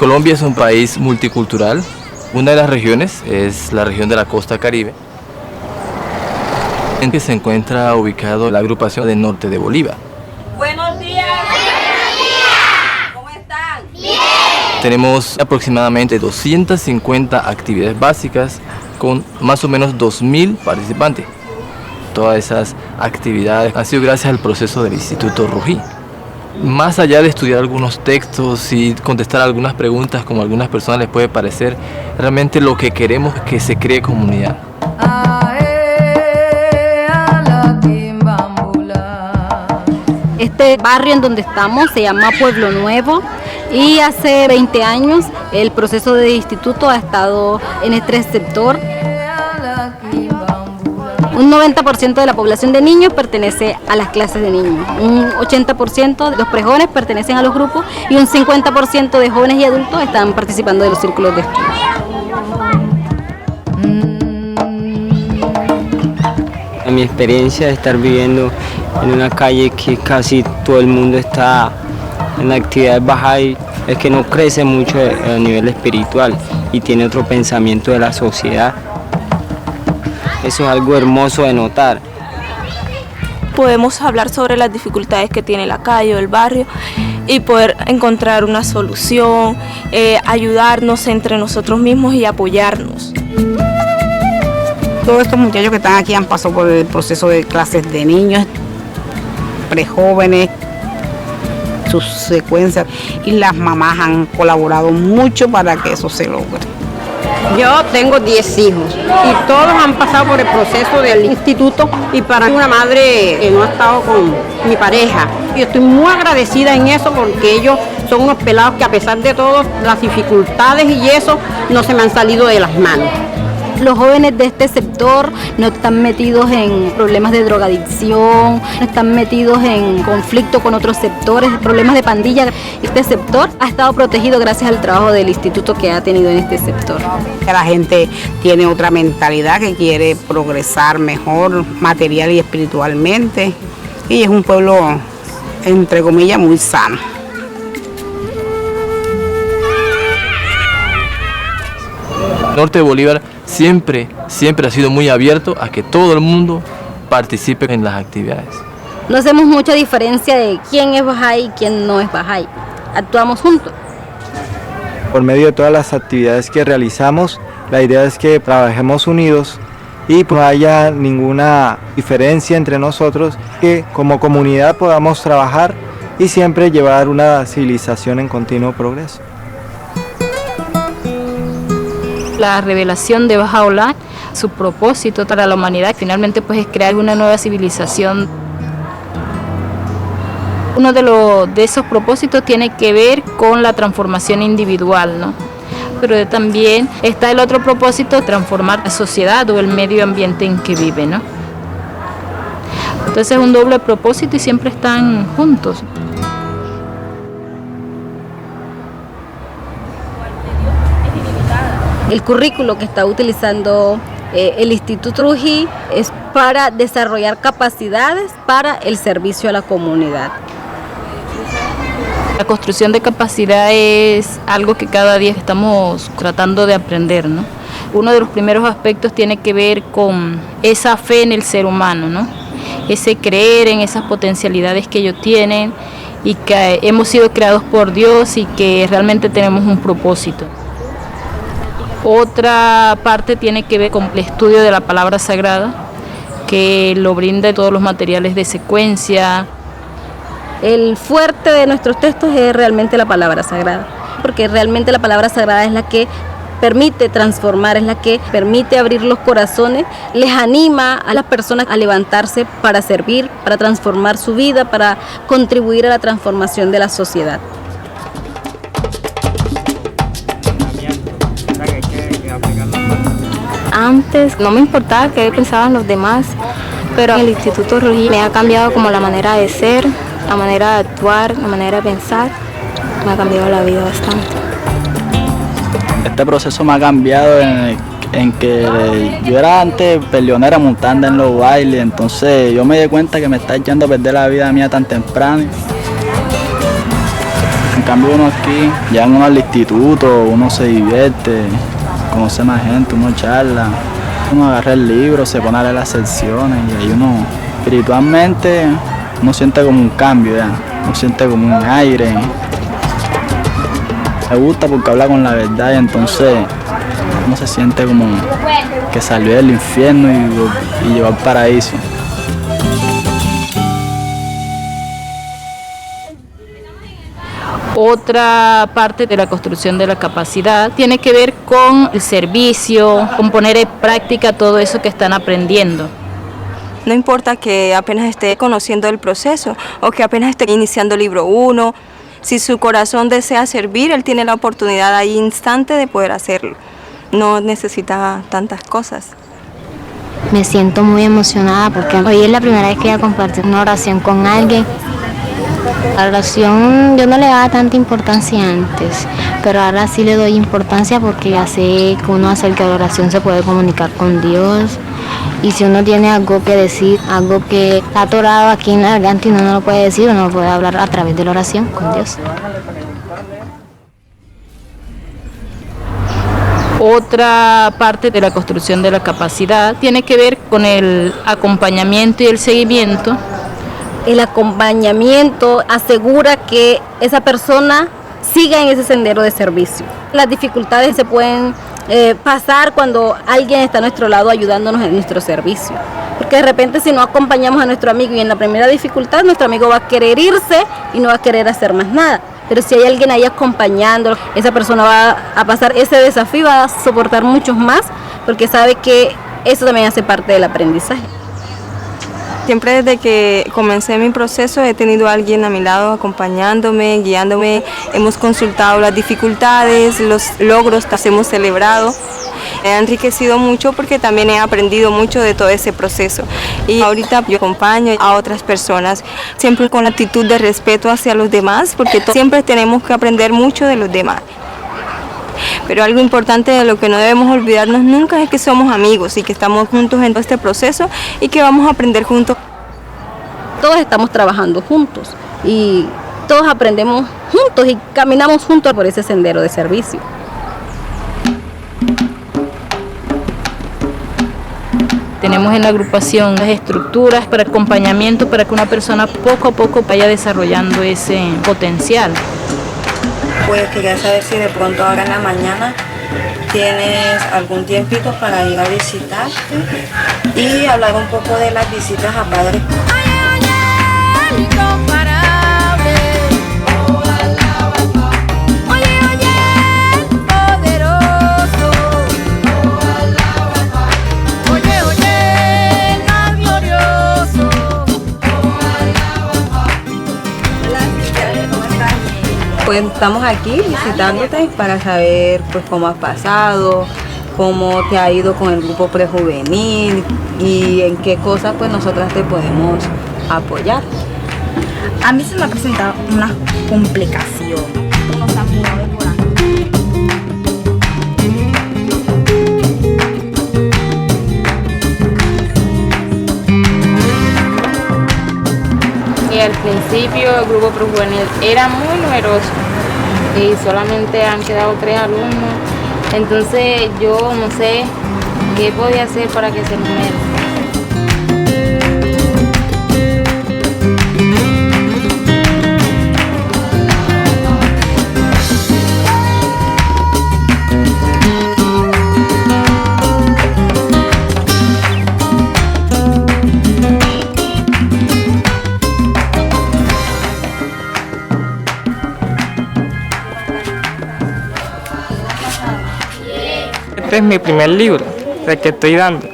Colombia es un país multicultural. Una de las regiones es la región de la costa Caribe, en que se encuentra ubicado la agrupación del norte de Bolívar. Buenos días. Buenos días. ¿Cómo están? Bien. Tenemos aproximadamente 250 actividades básicas con más o menos 2.000 participantes. Todas esas actividades han sido gracias al proceso del Instituto Rugí. Más allá de estudiar algunos textos y contestar algunas preguntas como a algunas personas les puede parecer, realmente lo que queremos es que se cree comunidad. Este barrio en donde estamos se llama Pueblo Nuevo y hace 20 años el proceso de instituto ha estado en este sector. Un 90% de la población de niños pertenece a las clases de niños, un 80% de los prejóvenes pertenecen a los grupos y un 50% de jóvenes y adultos están participando de los círculos de estudio. Mi experiencia de estar viviendo en una calle que casi todo el mundo está en la actividad bahá'í es que no crece mucho a nivel espiritual y tiene otro pensamiento de la sociedad. Eso es algo hermoso de notar. Podemos hablar sobre las dificultades que tiene la calle o el barrio y poder encontrar una solución, ayudarnos entre nosotros mismos y apoyarnos. Todos estos muchachos que están aquí han pasado por el proceso de clases de niños, prejóvenes, sus secuencias, y las mamás han colaborado mucho para que eso se logre. Yo tengo 10 hijos y todos han pasado por el proceso del instituto, y para una madre que no ha estado con mi pareja, yo estoy muy agradecida en eso porque ellos son unos pelados que a pesar de todas las dificultades y eso no se me han salido de las manos. Los jóvenes de este sector no están metidos en problemas de drogadicción, no están metidos en conflicto con otros sectores, problemas de pandilla. Este sector ha estado protegido gracias al trabajo del instituto que ha tenido en este sector. La gente tiene otra mentalidad que quiere progresar mejor material y espiritualmente, y es un pueblo, entre comillas, muy sano. El norte de Bolívar siempre ha sido muy abierto a que todo el mundo participe en las actividades. No hacemos mucha diferencia de quién es bahá'í y quién no es bahá'í. Actuamos juntos. Por medio de todas las actividades que realizamos, la idea es que trabajemos unidos y no haya ninguna diferencia entre nosotros, que como comunidad podamos trabajar y siempre llevar una civilización en continuo progreso. La revelación de Baha'u'lláh, su propósito para la humanidad, finalmente pues es crear una nueva civilización. Uno de esos propósitos tiene que ver con la transformación individual, ¿no? Pero también está el otro propósito, transformar la sociedad o el medio ambiente en que vive, ¿no? Entonces es un doble propósito y siempre están juntos. El currículo que está utilizando el Instituto Rugí es para desarrollar capacidades para el servicio a la comunidad. La construcción de capacidad es algo que cada día estamos tratando de aprender, ¿no? Uno de los primeros aspectos tiene que ver con esa fe en el ser humano, ¿no? Ese creer en esas potencialidades que ellos tienen y que hemos sido creados por Dios y que realmente tenemos un propósito. Otra parte tiene que ver con el estudio de la palabra sagrada, que lo brinda todos los materiales de secuencia. El fuerte de nuestros textos es realmente la palabra sagrada, porque realmente la palabra sagrada es la que permite transformar, es la que permite abrir los corazones, les anima a las personas a levantarse para servir, para transformar su vida, para contribuir a la transformación de la sociedad. Antes no me importaba qué pensaban los demás, pero el Instituto Rugí me ha cambiado como la manera de ser, la manera de actuar, la manera de pensar. Me ha cambiado la vida bastante. Este proceso me ha cambiado en que yo era antes peleonera montando en los bailes, entonces yo me di cuenta que me está echando a perder la vida mía tan temprano. En cambio uno aquí, llegan uno al instituto, uno se divierte, conoce más gente, uno charla, uno agarra el libro, se pone a leer las secciones y ahí uno espiritualmente uno siente como un cambio ya, uno siente como un aire. Me gusta porque habla con la verdad y entonces uno se siente como que salió del infierno y llegó al paraíso. Otra parte de la construcción de la capacidad tiene que ver con el servicio, con poner en práctica todo eso que están aprendiendo. No importa que apenas esté conociendo el proceso o que apenas esté iniciando el libro 1, si su corazón desea servir, él tiene la oportunidad ahí instante de poder hacerlo. No necesita tantas cosas. Me siento muy emocionada porque hoy es la primera vez que voy a compartir una oración con alguien. La oración yo no le daba tanta importancia antes, pero ahora sí le doy importancia porque ya sé que uno acerca de la oración se puede comunicar con Dios. Y si uno tiene algo que decir, algo que está atorado aquí en la garganta y uno no lo puede decir, uno lo puede hablar a través de la oración con Dios. Otra parte de la construcción de la capacidad tiene que ver con el acompañamiento y el seguimiento. El acompañamiento asegura que esa persona siga en ese sendero de servicio. Las dificultades se pueden pasar cuando alguien está a nuestro lado ayudándonos en nuestro servicio. Porque de repente si no acompañamos a nuestro amigo y en la primera dificultad nuestro amigo va a querer irse y no va a querer hacer más nada. Pero si hay alguien ahí acompañando, esa persona va a pasar ese desafío, va a soportar muchos más porque sabe que eso también hace parte del aprendizaje. Siempre desde que comencé mi proceso he tenido a alguien a mi lado acompañándome, guiándome. Hemos consultado las dificultades, los logros que hemos celebrado. Me ha enriquecido mucho porque también he aprendido mucho de todo ese proceso. Y ahorita yo acompaño a otras personas, siempre con la actitud de respeto hacia los demás, porque siempre tenemos que aprender mucho de los demás. Pero algo importante de lo que no debemos olvidarnos nunca es que somos amigos y que estamos juntos en todo este proceso y que vamos a aprender juntos. Todos estamos trabajando juntos y todos aprendemos juntos y caminamos juntos por ese sendero de servicio. Tenemos en la agrupación las estructuras para acompañamiento para que una persona poco a poco vaya desarrollando ese potencial. Pues quería saber si de pronto ahora en la mañana tienes algún tiempito para ir a visitarte y hablar un poco de las visitas a padres. Pues estamos aquí visitándote para saber pues cómo has pasado, cómo te ha ido con el grupo prejuvenil y en qué cosas pues nosotras te podemos apoyar. A mí se me ha presentado una complicación. Y al principio el grupo prejuvenil era muy numeroso y solamente han quedado 3 alumnos. Entonces yo no sé qué podía hacer para que se numere. Este es mi primer libro, el que estoy dando.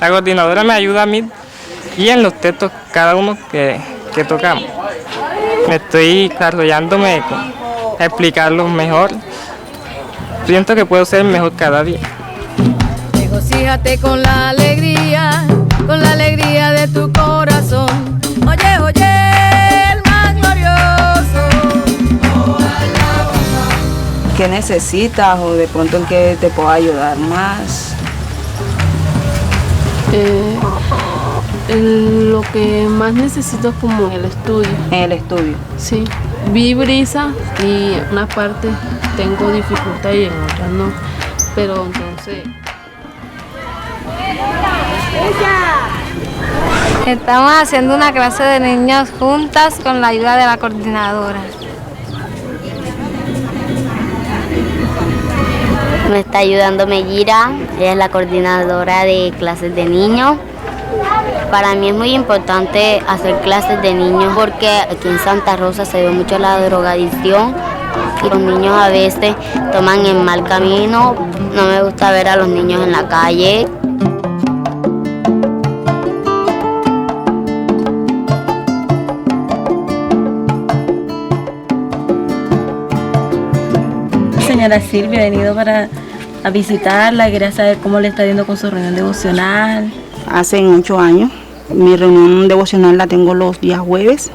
La coordinadora me ayuda a mí y en los textos cada uno que tocamos. Me estoy desarrollándome a explicarlos mejor. Siento que puedo ser mejor cada día. Regocíjate con la alegría de tu corazón. Oye, oye, el más glorioso. ¿Qué necesitas o de pronto en qué te puedo ayudar más? Lo que más necesito es como el estudio. ¿En el estudio? Sí. vi brisa y en unas partes tengo dificultad y en otras no, pero entonces... Estamos haciendo una clase de niños juntas con la ayuda de la coordinadora. Me está ayudando Mellira, ella es la coordinadora de clases de niños. Para mí es muy importante hacer clases de niños porque aquí en Santa Rosa se ve mucho la drogadicción y los niños a veces toman el mal camino. No me gusta ver a los niños en la calle. Señora Silvia, he venido a visitarla, quería saber cómo le está yendo con su reunión devocional. Hace 8 años, mi reunión devocional la tengo los días jueves,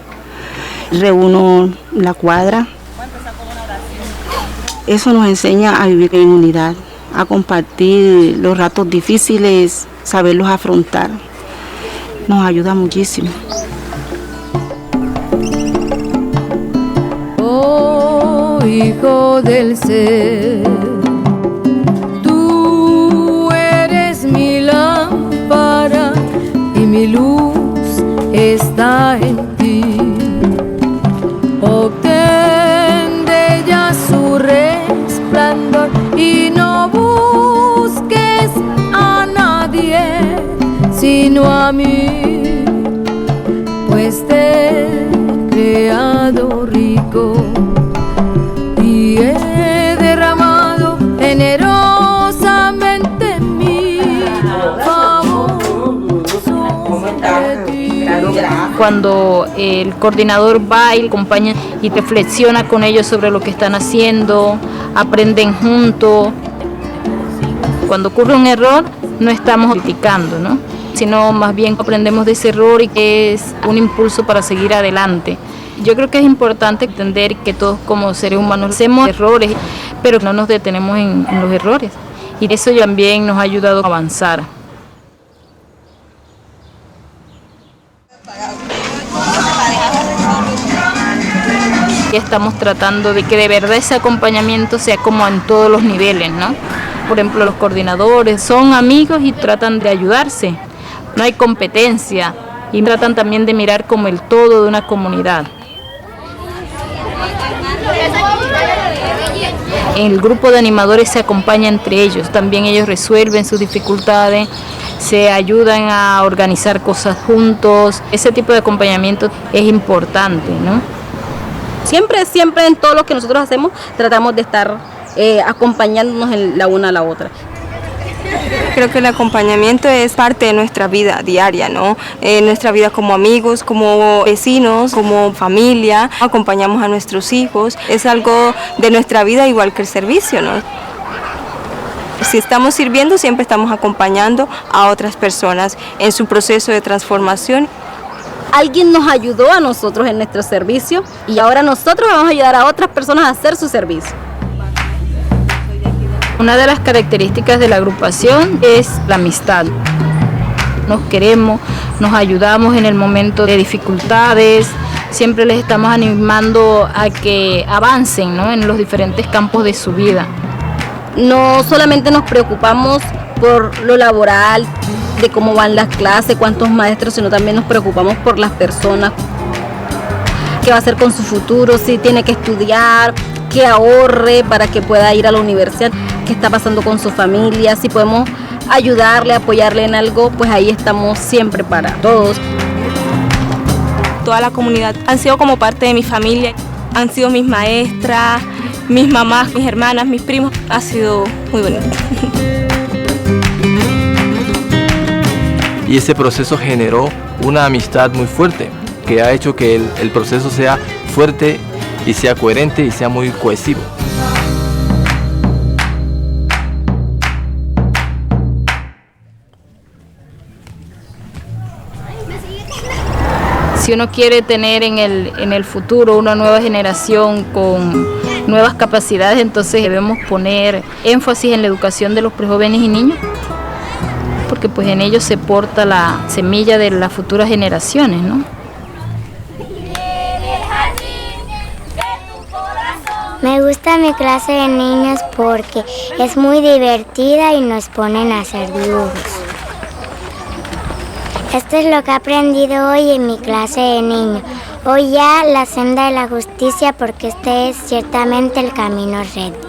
reúno la cuadra. Eso nos enseña a vivir en unidad, a compartir los ratos difíciles, saberlos afrontar. Nos ayuda muchísimo. Hijo del ser, tú eres mi lámpara y mi luz está en ti. Obtén de ella su resplandor y no busques a nadie sino a mí, pues te he creado rico. He derramado generosamente mi favor sobre ti. Cuando el coordinador va y acompaña y reflexiona con ellos sobre lo que están haciendo, aprenden juntos. Cuando ocurre un error, no estamos criticando, ¿no? Sino más bien aprendemos de ese error y que es un impulso para seguir adelante. Yo creo que es importante entender que todos como seres humanos hacemos errores, pero no nos detenemos en los errores. Y eso también nos ha ayudado a avanzar. Y estamos tratando de que de verdad ese acompañamiento sea como en todos los niveles, ¿no? Por ejemplo, los coordinadores son amigos y tratan de ayudarse. No hay competencia y tratan también de mirar como el todo de una comunidad. El grupo de animadores se acompaña entre ellos, también ellos resuelven sus dificultades, se ayudan a organizar cosas juntos. Ese tipo de acompañamiento es importante, ¿no? Siempre en todo lo que nosotros hacemos tratamos de estar acompañándonos la una a la otra. Creo que el acompañamiento es parte de nuestra vida diaria, ¿no? Nuestra vida como amigos, como vecinos, como familia. Acompañamos a nuestros hijos. Es algo de nuestra vida igual que el servicio, ¿no? Si estamos sirviendo, siempre estamos acompañando a otras personas en su proceso de transformación. Alguien nos ayudó a nosotros en nuestro servicio y ahora nosotros vamos a ayudar a otras personas a hacer su servicio. Una de las características de la agrupación es la amistad. Nos queremos, nos ayudamos en el momento de dificultades, siempre les estamos animando a que avancen, ¿no?, en los diferentes campos de su vida. No solamente nos preocupamos por lo laboral, de cómo van las clases, cuántos maestros, sino también nos preocupamos por las personas, qué va a hacer con su futuro, si tiene que estudiar, que ahorre para que pueda ir a la universidad, qué está pasando con su familia, si podemos ayudarle, apoyarle en algo, pues ahí estamos siempre para todos. Toda la comunidad han sido como parte de mi familia, han sido mis maestras, mis mamás, mis hermanas, mis primos, ha sido muy bonito. Y ese proceso generó una amistad muy fuerte, que ha hecho que el proceso sea fuerte y sea coherente y sea muy cohesivo. Si uno quiere tener en el futuro una nueva generación con nuevas capacidades, entonces debemos poner énfasis en la educación de los prejóvenes y niños, porque pues en ellos se porta la semilla de las futuras generaciones, ¿no? Me gusta mi clase de niños porque es muy divertida y nos ponen a hacer dibujos. Esto es lo que he aprendido hoy en mi clase de niños. Hoy ya la senda de la justicia porque este es ciertamente el camino recto.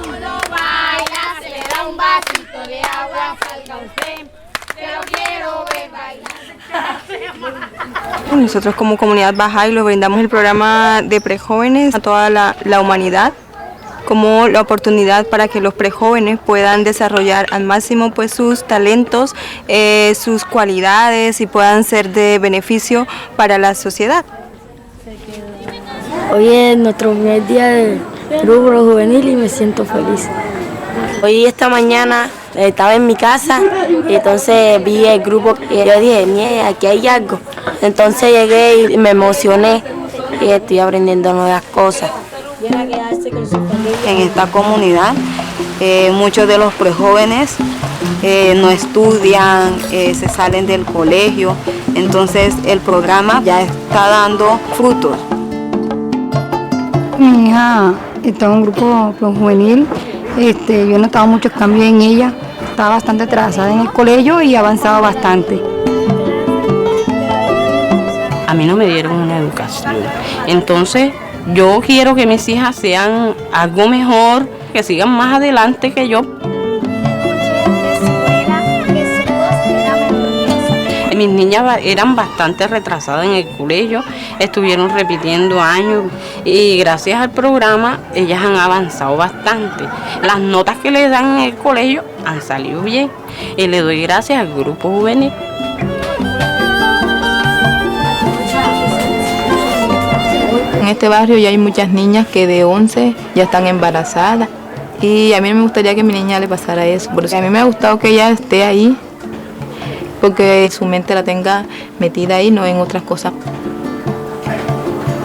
Nosotros como comunidad Bahá'í les brindamos el programa de prejóvenes a toda la humanidad como la oportunidad para que los prejóvenes puedan desarrollar al máximo pues sus talentos, sus cualidades y puedan ser de beneficio para la sociedad. Hoy es nuestro primer día del grupo juvenil y me siento feliz. Hoy esta mañana estaba en mi casa y entonces vi el grupo y yo dije, "Nie, aquí hay algo". Entonces llegué y me emocioné y estoy aprendiendo nuevas cosas. En esta comunidad muchos de los prejóvenes no estudian, se salen del colegio, entonces el programa ya está dando frutos. Mi hija está en un grupo juvenil, yo he notado muchos cambios en ella, está bastante atrasada en el colegio y ha avanzado bastante. A mí no me dieron una educación, entonces yo quiero que mis hijas sean algo mejor, que sigan más adelante que yo. Mis niñas eran bastante retrasadas en el colegio, estuvieron repitiendo años y gracias al programa ellas han avanzado bastante. Las notas que les dan en el colegio han salido bien y le doy gracias al grupo juvenil. En este barrio ya hay muchas niñas que de 11 ya están embarazadas y a mí me gustaría que a mi niña le pasara eso, porque a mí me ha gustado que ella esté ahí, porque su mente la tenga metida ahí, no en otras cosas.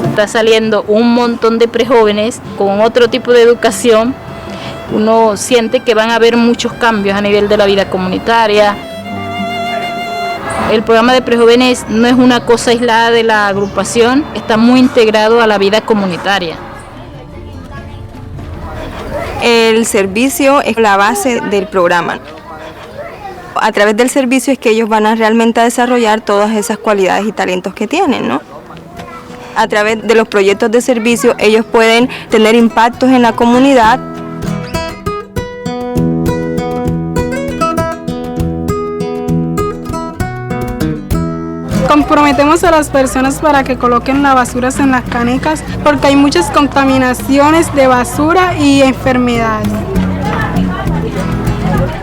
Está saliendo un montón de prejóvenes con otro tipo de educación. Uno siente que van a haber muchos cambios a nivel de la vida comunitaria. El programa de prejóvenes no es una cosa aislada de la agrupación, está muy integrado a la vida comunitaria. El servicio es la base del programa. A través del servicio es que ellos van a realmente desarrollar todas esas cualidades y talentos que tienen, ¿no? A través de los proyectos de servicio ellos pueden tener impactos en la comunidad. Comprometemos a las personas para que coloquen las basuras en las canecas porque hay muchas contaminaciones de basura y enfermedades.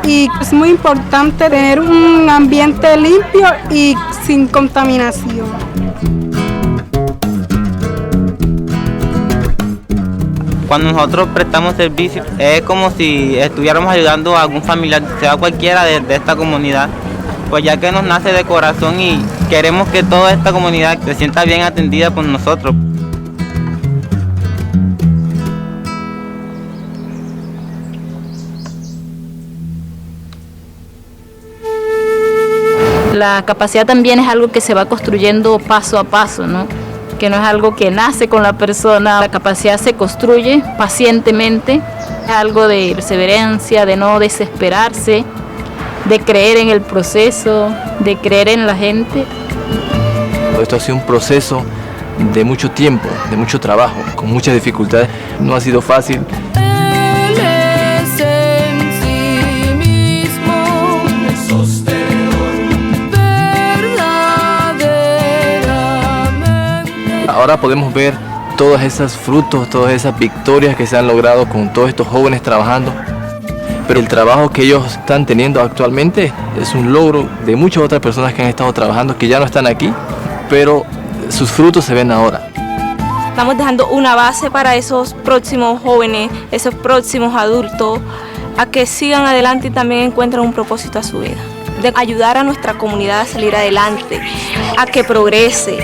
Y es muy importante tener un ambiente limpio y sin contaminación. Cuando nosotros prestamos servicio es como si estuviéramos ayudando a algún familiar, sea cualquiera de esta comunidad, pues ya que nos nace de corazón y queremos que toda esta comunidad se sienta bien atendida por nosotros. La capacidad también es algo que se va construyendo paso a paso, ¿no? Que no es algo que nace con la persona. La capacidad se construye pacientemente, es algo de perseverancia, de no desesperarse, de creer en el proceso, de creer en la gente. Esto ha sido un proceso de mucho tiempo, de mucho trabajo, con muchas dificultades. No ha sido fácil. Ahora podemos ver todos esos frutos, todas esas victorias que se han logrado con todos estos jóvenes trabajando. Pero el trabajo que ellos están teniendo actualmente es un logro de muchas otras personas que han estado trabajando, que ya no están aquí, pero sus frutos se ven ahora. Estamos dejando una base para esos próximos jóvenes, esos próximos adultos, a que sigan adelante y también encuentren un propósito a su vida. De ayudar a nuestra comunidad a salir adelante, a que progrese.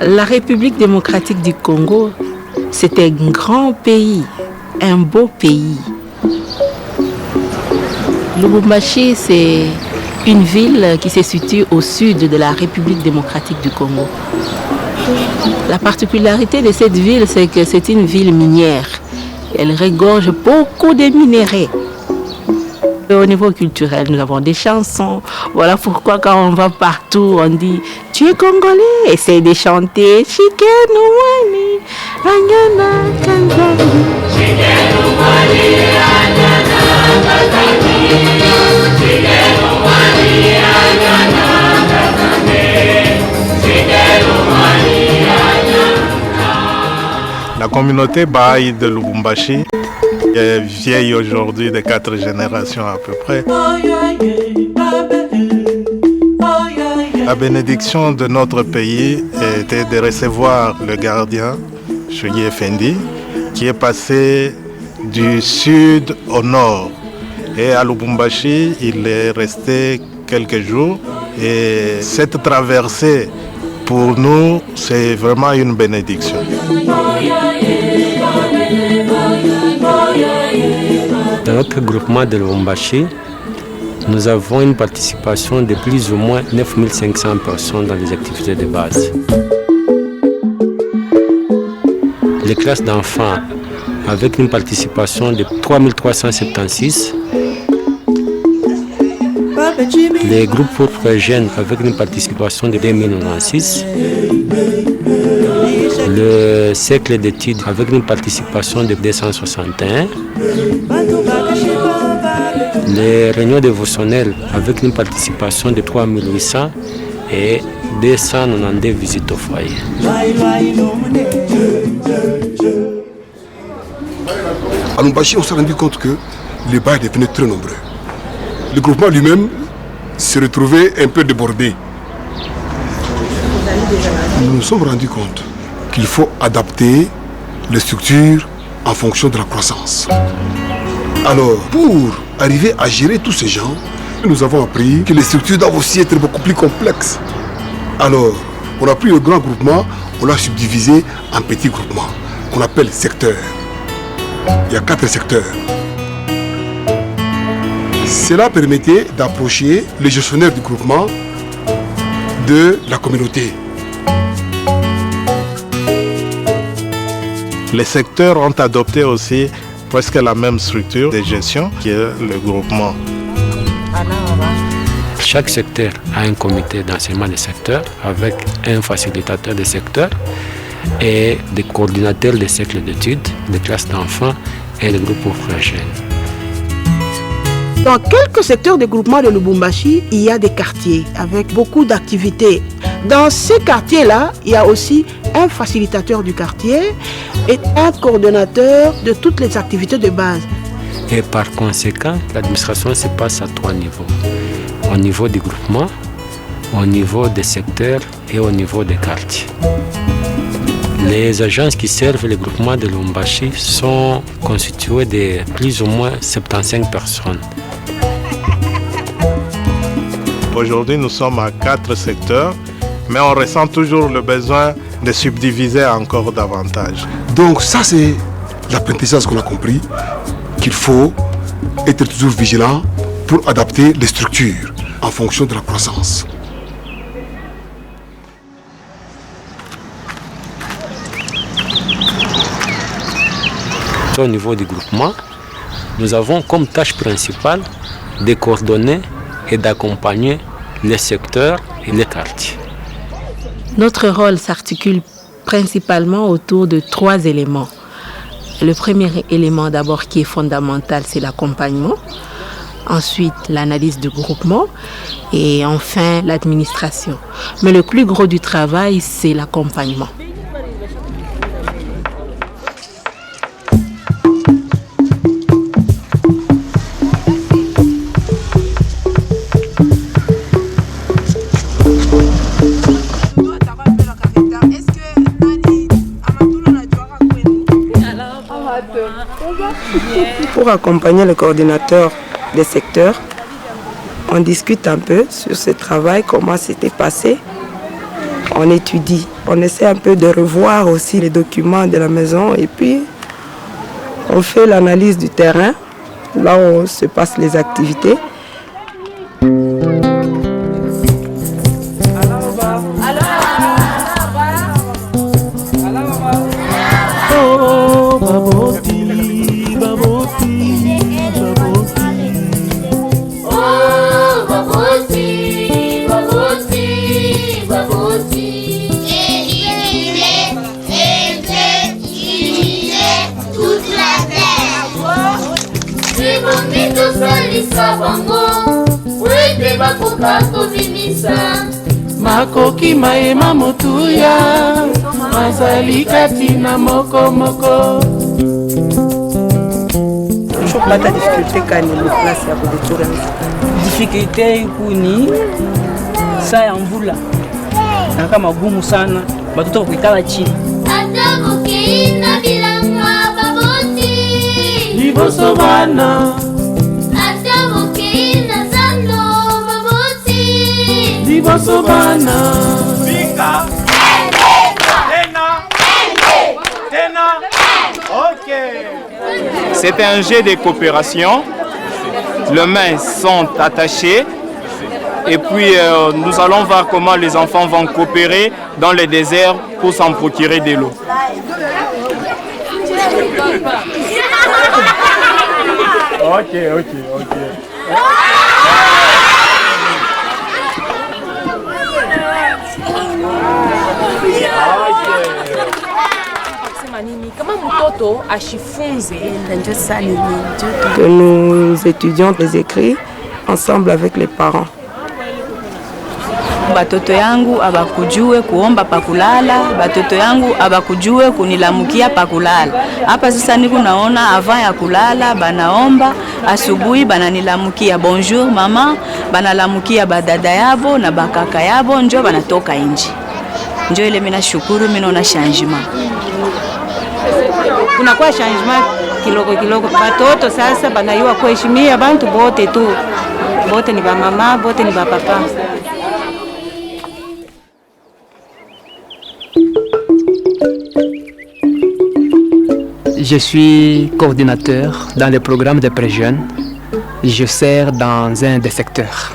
La République démocratique du Congo, c'est un grand pays, un beau pays. Lubumbashi, c'est une ville qui se situe au sud de la République démocratique du Congo. La particularité de cette ville, c'est que c'est une ville minière. Elle regorge beaucoup de minerais. Au niveau culturel, nous avons des chansons. Voilà pourquoi quand on va partout, on dit « Tu es congolais ?» Essaye de chanter « Shikenu wani, anyana kanzani » Shikenu wani, anyana kanzani. Shikenu wani, anyana kanzani. Shikenu wani, anyana. La communauté Baha'i de Lubumbashi est vieille aujourd'hui de 4 générations à peu près. La bénédiction de notre pays était de recevoir le gardien, shqip, qui est passé du sud au nord. Et à Lubumbashi, il est resté quelques jours. Et cette traversée, pour nous, c'est vraiment une bénédiction. Dans notre groupement de Lubumbashi, nous avons une participation de plus ou moins 9500 personnes dans les activités de base. Les classes d'enfants avec une participation de 3376. Les groupes pour jeunes avec une participation de 2096. Le cercle d'études avec une participation de 261. Les réunions dévotionnelles avec une participation de 3800 et 292 visites au foyer. À Lubumbashi, on s'est rendu compte que les bails devenaient très nombreux. Le groupement lui-même s'est retrouvé un peu débordé. Nous nous sommes rendus compte qu'il faut adapter les structures en fonction de la croissance. Alors, pour arriver à gérer tous ces gens, nous avons appris que les structures doivent aussi être beaucoup plus complexes. Alors, on a pris le grand groupement, on l'a subdivisé en petits groupements, qu'on appelle secteurs. Il y a 4 secteurs. Cela permettait d'approcher les gestionnaires du groupement de la communauté. Les secteurs ont adopté aussi presque la même structure de gestion qui est le groupement. Chaque secteur a un comité d'enseignement des secteurs avec un facilitateur des secteurs et des coordinateurs des cercles d'études, des classes d'enfants et des groupes pour jeunes. Dans quelques secteurs de groupement de Lubumbashi, il y a des quartiers avec beaucoup d'activités. Dans ces quartiers-là, il y a aussi un facilitateur du quartier et un coordonnateur de toutes les activités de base. Et par conséquent, l'administration se passe à 3 niveaux. Au niveau du groupement, au niveau des secteurs et au niveau des quartiers. Les agences qui servent le groupement de Lubumbashi sont constituées de plus ou moins 75 personnes. Aujourd'hui, nous sommes à 4 secteurs, mais on ressent toujours le besoin de subdiviser encore davantage. Donc ça, c'est l'apprentissage qu'on a compris, qu'il faut être toujours vigilant pour adapter les structures en fonction de la croissance. Au niveau du groupement, nous avons comme tâche principale de coordonner et d'accompagner les secteurs et les quartiers. Notre rôle s'articule principalement autour de 3 éléments. Le premier élément d'abord qui est fondamental, c'est l'accompagnement. Ensuite, l'analyse du groupement et enfin l'administration. Mais le plus gros du travail, c'est l'accompagnement. Pour accompagner le coordinateur des secteurs, on discute un peu sur ce travail, comment c'était passé. On étudie, On essaie un peu de revoir aussi les documents de la maison et puis on fait l'analyse du terrain, là où se passent les activités. Makoki maema motuya mazali katina moko moko. Shopata difficulté kani place ya kulitura. Difficulté kuni saa ya mvula na kama gumu sana batoto kuikala chini. Atamukeina bilanga baboti liboso bana. Atamukeina zando baboti liboso bana. Bika tena. OK. C'est un jeu de coopération. Les mains sont attachées. Et puis nous allons voir comment les enfants vont coopérer dans le désert pour s'en procurer de l'eau. OK. Que nous étudions les écrits ensemble avec les parents. Batoto yangu abakujue kuomba pakulala, batoto yangu abakujue kunilamukia pakulala. Hapa sasa niko naona avant ya kulala banaomba, asubuhi bananilamukia bonjour mama, banalamukia badada yabo na bakaka yabo, njo banatoka nje. Njo ile mimi nashukuru, mimi naona changement. Kunakuwa changement kiloko. Batoto sasa banayua kuheshimia bantu bote tu. Bote ni ba mama, bote ni ba papa. Je suis coordinateur dans le programme des pré-jeunes. Je sers dans un des secteurs.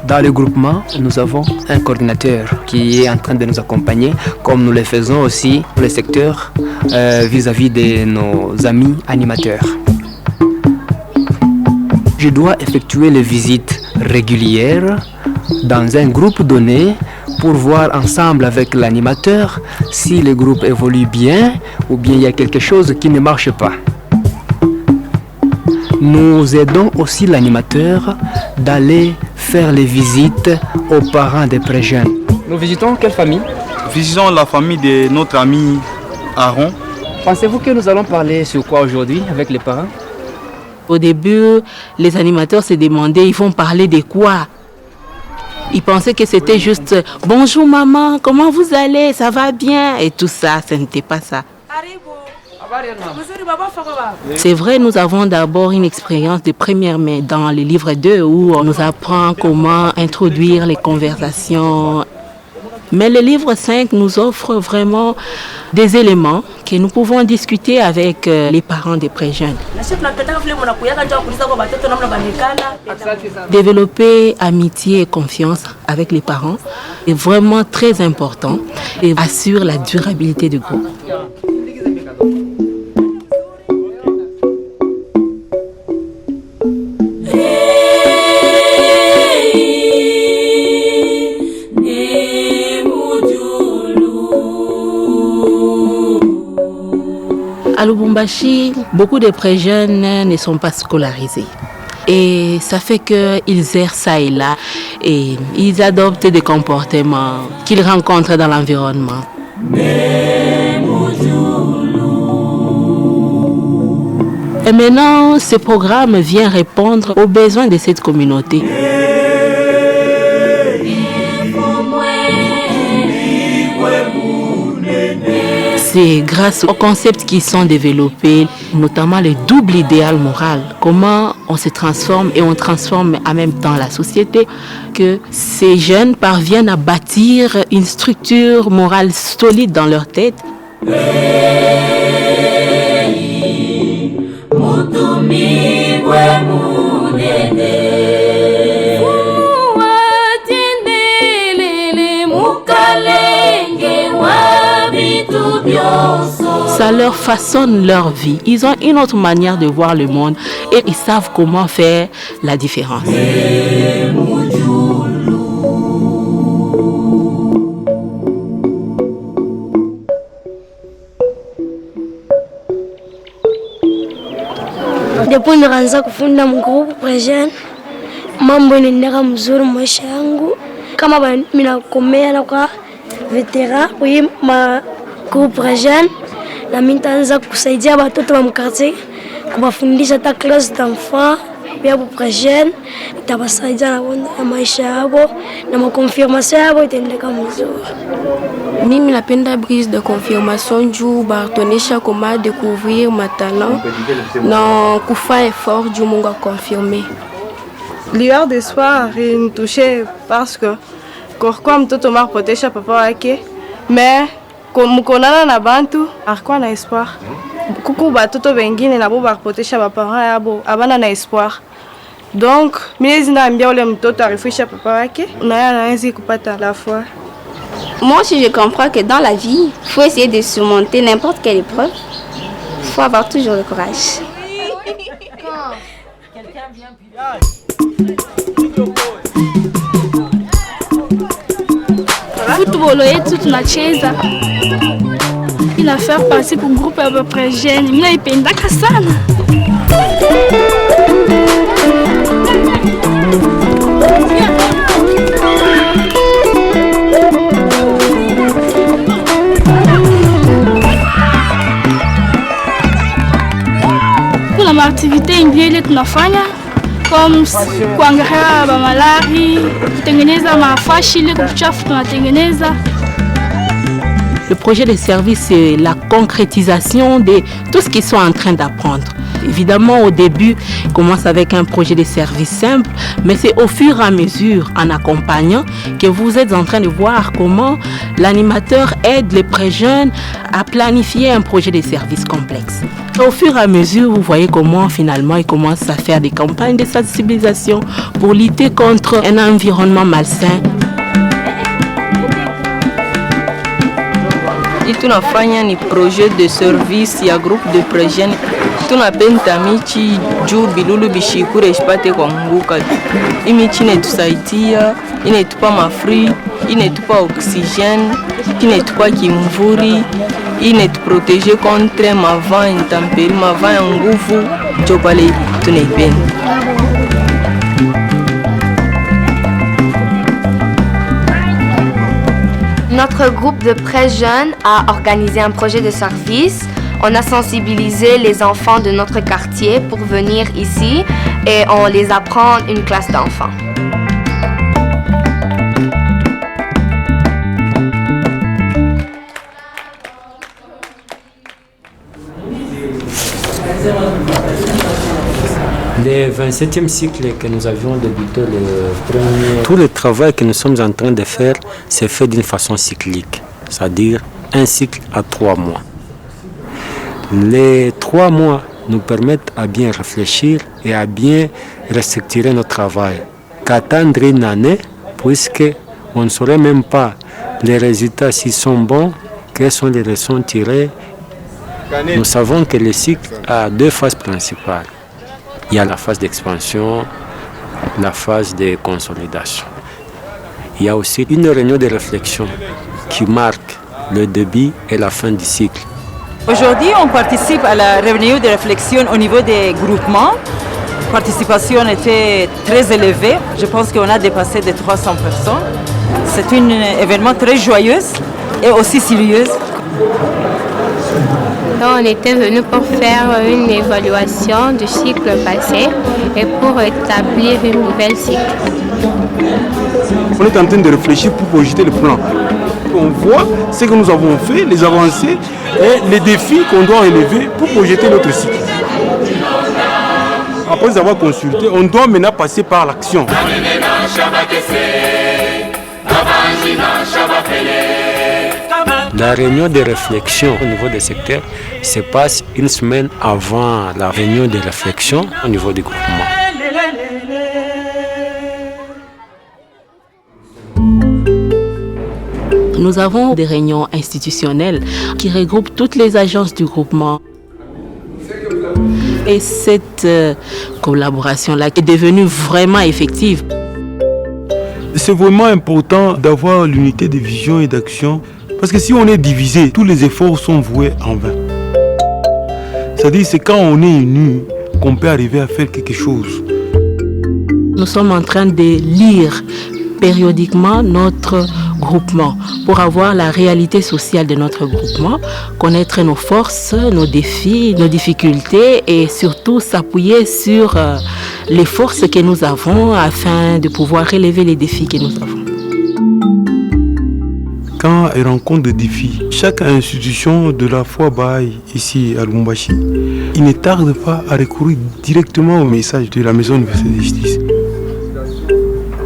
Dans le groupement, nous avons un coordinateur qui est en train de nous accompagner, comme nous le faisons aussi pour le secteur vis-à-vis de nos amis animateurs. Je dois effectuer les visites régulières dans un groupe donné pour voir ensemble avec l'animateur si le groupe évolue bien ou bien il y a quelque chose qui ne marche pas. Nous aidons aussi l'animateur d'aller faire les visites aux parents des pré-jeunes. Nous visitons quelle famille? Visitons la famille de notre ami Aaron. Pensez-vous que nous allons parler sur quoi aujourd'hui avec les parents? Au début, les animateurs se demandaient, ils vont parler de quoi? Ils pensaient que c'était juste « Bonjour maman, comment vous allez? Ça va bien ?» et tout ça, ce n'était pas ça. C'est vrai, nous avons d'abord une expérience de première main dans le livre 2 où on nous apprend comment introduire les conversations. Mais le livre 5 nous offre vraiment des éléments que nous pouvons discuter avec les parents des pré-jeunes. Développer amitié et confiance avec les parents est vraiment très important et assure la durabilité du groupe. À Lubumbashi, beaucoup de pré-jeunes ne sont pas scolarisés. Et ça fait qu'ils errent ça et là et ils adoptent des comportements qu'ils rencontrent dans l'environnement. Et maintenant, ce programme vient répondre aux besoins de cette communauté. c'est grâce aux concepts qui sont développés, notamment le double idéal moral, comment on se transforme et on transforme en même temps la société, que ces jeunes parviennent à bâtir une structure morale solide dans leur tête. Ça leur façonne leur vie. Ils ont une autre manière de voir le monde et ils savent comment faire la différence. Ndipo nikaanza kufunda mgrupu present, mambo inaendeka mzuri maisha yangu. Kama minakomea na kwa vetera kwa ma groupe present, na mimi nitaanza kusaidia watoto wa mkartie kuwafundisha hata class d'enfant pia pour present, itabasaidia na maisha yao na makonfirmation yao itaendeka mzuri. Mimi napenda brise de confirmation juu bartonesha comment découvrir ma talent na kufa effort juu Mungu a confirmer. Lueur d'espoir initouché parce que kwa mtoto marpotesha papa wake mais mkonana na bantu akwa na espoir. Kuku batoto wengine nabo barpotesha papa yabo abana na espoir. Donc mimi naambia ule mtoto arifisha papa wake na anaanza kupata la foi. Moi aussi, je comprends que dans la vie, il faut essayer de surmonter n'importe quelle épreuve. Il faut avoir toujours le courage. Football yetu tunacheza. Ina faire partie pour groupe à peu près jeune. Mimi naipendaka sana. Kuna activité ingine tunafanya comme kuangalia malari, kutengeneza mafashi ile kuchafu tunatengeneza. Le projet de service, c'est la concrétisation de tout ce qu'ils sont en train d'apprendre. Évidemment, au début, on commence avec un projet de service simple, mais c'est au fur et à mesure, en accompagnant, que vous êtes en train de voir comment l'animateur aide les pré-jeunes à planifier un projet de service complexe. Au fur et à mesure, vous voyez comment finalement ils commencent à faire des campagnes de sensibilisation pour lutter contre un environnement malsain. Tunafanya ni projet de service ya groupe de prejeunes. Tunapenda michi juu bilulu bishikure ishipate kuanguka. Imichi inetusaidia, inetupa mafri, inetupa oxygène, inetupa kimvuri, inetuprotege contre mavent intempérie, mavent ya nguvu, ndio pale tunaipenda. Notre groupe de pré-jeunes a organisé un projet de service. On a sensibilisé les enfants de notre quartier pour venir ici et on les apprend une classe d'enfants. Le 27e cycle que nous avions débuté, tout le travail que nous sommes en train de faire, c'est fait d'une façon cyclique, c'est-à-dire un cycle à 3 mois. Les 3 mois nous permettent à bien réfléchir et à bien restructurer notre travail. Qu'attendre une année, puisque on ne saurait même pas les résultats s'ils sont bons, quelles sont les leçons tirées. Nous savons que le cycle a 2 phases principales. Il y a la phase d'expansion, la phase de consolidation. Il y a aussi une réunion de réflexion qui marque le début et la fin du cycle. Aujourd'hui, on participe à la réunion de réflexion au niveau des groupements. La participation était très élevée. Je pense qu'on a dépassé les 300 personnes. C'est un événement très joyeux et aussi sérieux. On était venu pour faire une évaluation du cycle passé et pour établir une nouvelle cycle. On est en train de réfléchir pour projeter le plan. qu'on voit ce que nous avons fait, les avancées et les défis qu'on doit relever pour projeter notre cycle. Après avoir consulté, on doit maintenant passer par l'action. La réunion de réflexion au niveau des secteurs se passe une semaine avant la réunion de réflexion au niveau du groupement. Nous avons des réunions institutionnelles qui regroupent toutes les agences du groupement. Et cette collaboration-là est devenue vraiment effective. C'est vraiment important d'avoir l'unité de vision et d'action parce que si on est divisé, tous les efforts sont voués en vain. C'est-à-dire c'est quand on est unis qu'on peut arriver à faire quelque chose. Nous sommes en train de lire périodiquement notre groupement pour avoir la réalité sociale de notre groupement, connaître nos forces, nos défis, nos difficultés et surtout s'appuyer sur les forces que nous avons afin de pouvoir relever les défis que nous avons. Quand elle rencontre des défis, chaque institution de la foi Baha'i ici à Lubumbashi, il ne tarde pas à recourir directement au message de la Maison universelle de justice.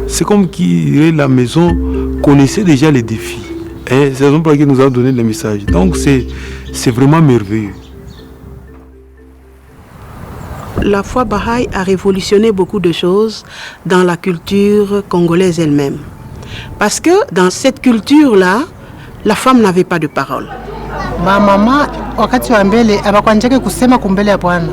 C'est comme si la maison connaissait déjà les défis. Et c'est la raison pour laquelle nous avons donné le message. Donc c'est vraiment merveilleux. La foi Baha'i a révolutionné beaucoup de choses dans la culture congolaise elle-même. Parce que dans cette culture-là, la femme n'avait pas de parole. Mama wakati wa mbele abakwanjake kusema kumbele ya Bwana.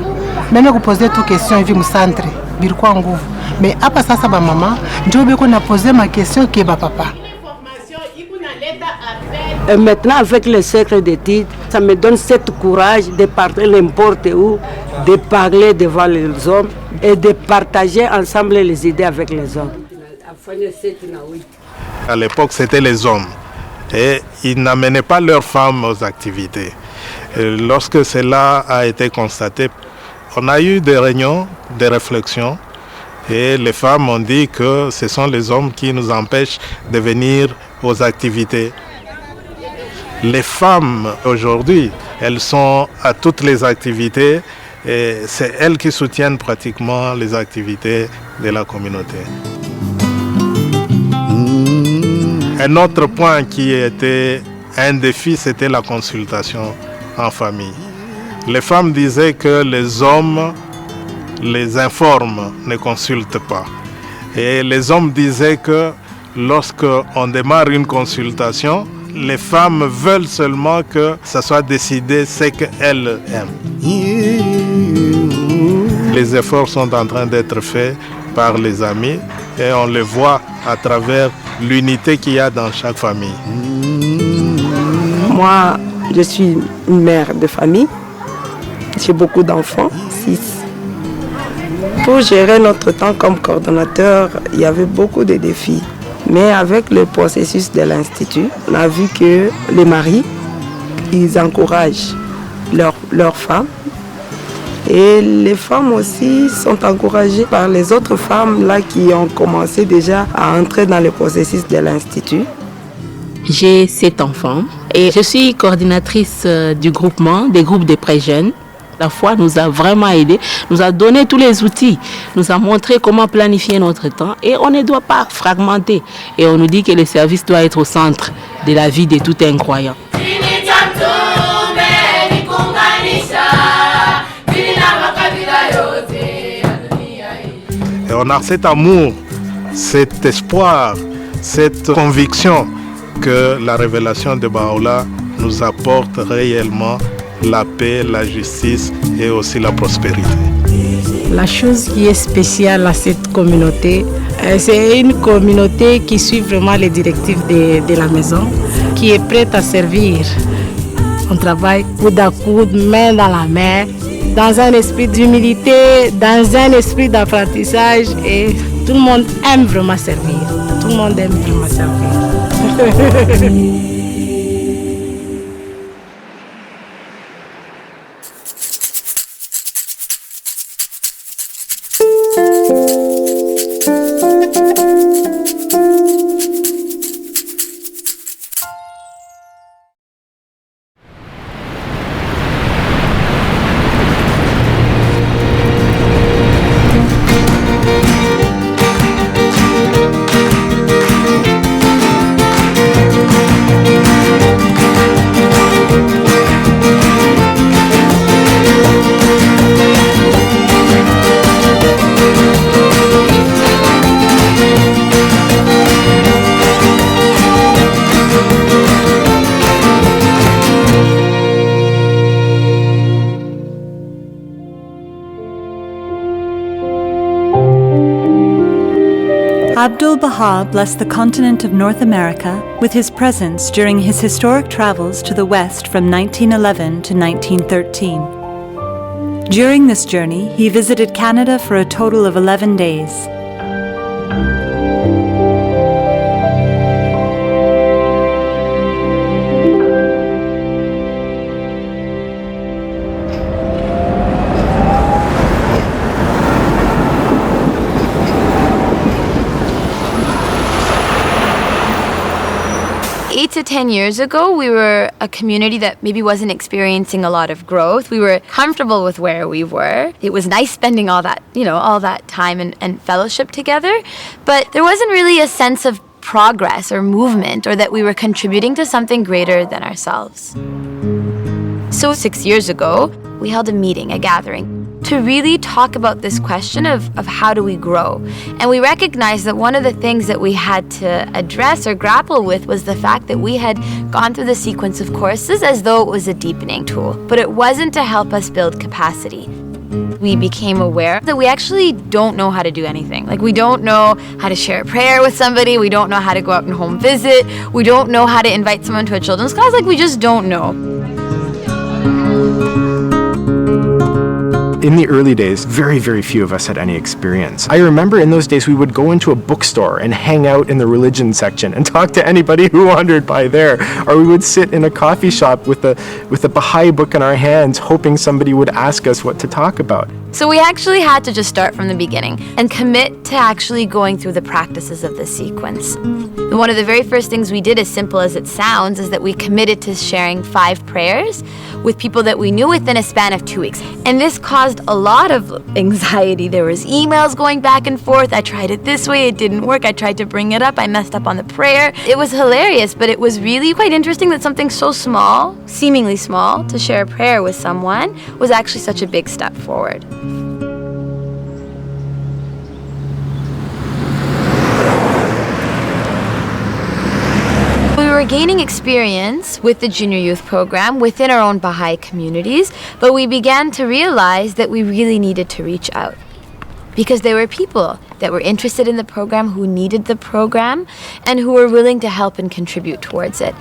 Meme kupoze tu question hivi msantre bilikuwa nguvu. Mais hapa sasa ba mama ndio beko na poser ma question ke ba papa. Et maintenant avec le cercle d'études, ça me donne cette courage de parler n'importe où, de parler devant les hommes et de partager ensemble les idées avec les hommes. À l'époque, c'était les hommes et ils n'amenaient pas leurs femmes aux activités. Et lorsque cela a été constaté, on a eu des réunions, des réflexions et les femmes ont dit que ce sont les hommes qui nous empêchent de venir aux activités. Les femmes aujourd'hui, elles sont à toutes les activités et c'est elles qui soutiennent pratiquement les activités de la communauté. Un autre point qui était un défi, c'était la consultation en famille. Les femmes disaient que les hommes les informent, ne consultent pas. Et les hommes disaient que lorsqu'on démarre une consultation, les femmes veulent seulement que ça soit décidé ce qu'elles aiment. Les efforts sont en train d'être faits par les amis et on les voit à travers l'unité qu'il y a dans chaque famille. Moi, je suis une mère de famille. J'ai beaucoup d'enfants, 6. Pour gérer notre temps comme coordonnateur, il y avait beaucoup de défis. Mais avec le processus de l'Institut, on a vu que les maris, ils encouragent leurs femmes. Et les femmes aussi sont encouragées par les autres femmes là, qui ont commencé déjà à entrer dans le processus de l'Institut. J'ai 7 enfants et je suis coordinatrice du groupement, des groupes de pré-jeunes. La foi nous a vraiment aidés, nous a donné tous les outils, nous a montré comment planifier notre temps et on ne doit pas fragmenter. Et on nous dit que le service doit être au centre de la vie de tout un croyant. Et on a cet amour, cet espoir, cette conviction que la révélation de Baha'u'llah nous apporte réellement la paix, la justice et aussi la prospérité. La chose qui est spéciale à cette communauté, c'est une communauté qui suit vraiment les directives de la maison, qui est prête à servir. On travaille coude à coude, main dans la main, dans un esprit d'humilité, dans un esprit d'apprentissage et tout le monde aime vraiment servir. Tout le monde aime vraiment servir. Abdul-Baha blessed the continent of North America with his presence during his historic travels to the West from 1911 to 1913. During this journey, he visited Canada for a total of 11 days. To 10 years ago, we were a community that maybe wasn't experiencing a lot of growth. We were comfortable with where we were. It was nice spending all that time and fellowship together, but there wasn't really a sense of progress or movement, or that we were contributing to something greater than ourselves. So 6 years ago, we held a meeting, a gathering, to really talk about this question of how do we grow. And we recognized that one of the things that we had to address or grapple with was the fact that we had gone through the sequence of courses as though it was a deepening tool, but it wasn't to help us build capacity. We became aware that we actually don't know how to do anything. Like, we don't know how to share a prayer with somebody, we don't know how to go out and home visit, we don't know how to invite someone to a children's class, like we just don't know. In the early days, very, very few of us had any experience. I remember in those days we would go into a bookstore and hang out in the religion section and talk to anybody who wandered by there. Or we would sit in a coffee shop with a Baha'i book in our hands, hoping somebody would ask us what to talk about. So we actually had to just start from the beginning and commit to actually going through the practices of the sequence. And one of the very first things we did, as simple as it sounds, is that we committed to sharing 5 prayers with people that we knew within a span of 2 weeks. And this caused a lot of anxiety. There was emails going back and forth. I tried it this way, it didn't work. I tried to bring it up, I messed up on the prayer. It was hilarious, but it was really quite interesting that something so small, seemingly small, to share a prayer with someone was actually such a big step forward. We were gaining experience with the junior youth program within our own Baha'i communities, but we began to realize that we really needed to reach out, because there were people that were interested in the program, who needed the program, and who were willing to help and contribute towards it.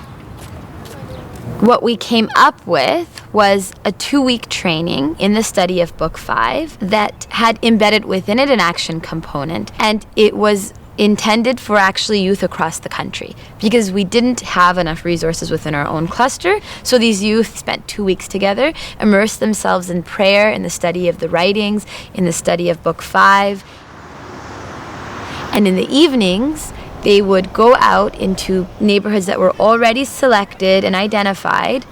What we came up with was a 2-week training in the study of Book 5 that had embedded within it an action component, and it was intended for actually youth across the country, because we didn't have enough resources within our own cluster. So these youth spent 2 weeks together, immersed themselves in prayer, in the study of the writings, in the study of Book 5. And in the evenings, they would go out into neighborhoods that were already selected and identified,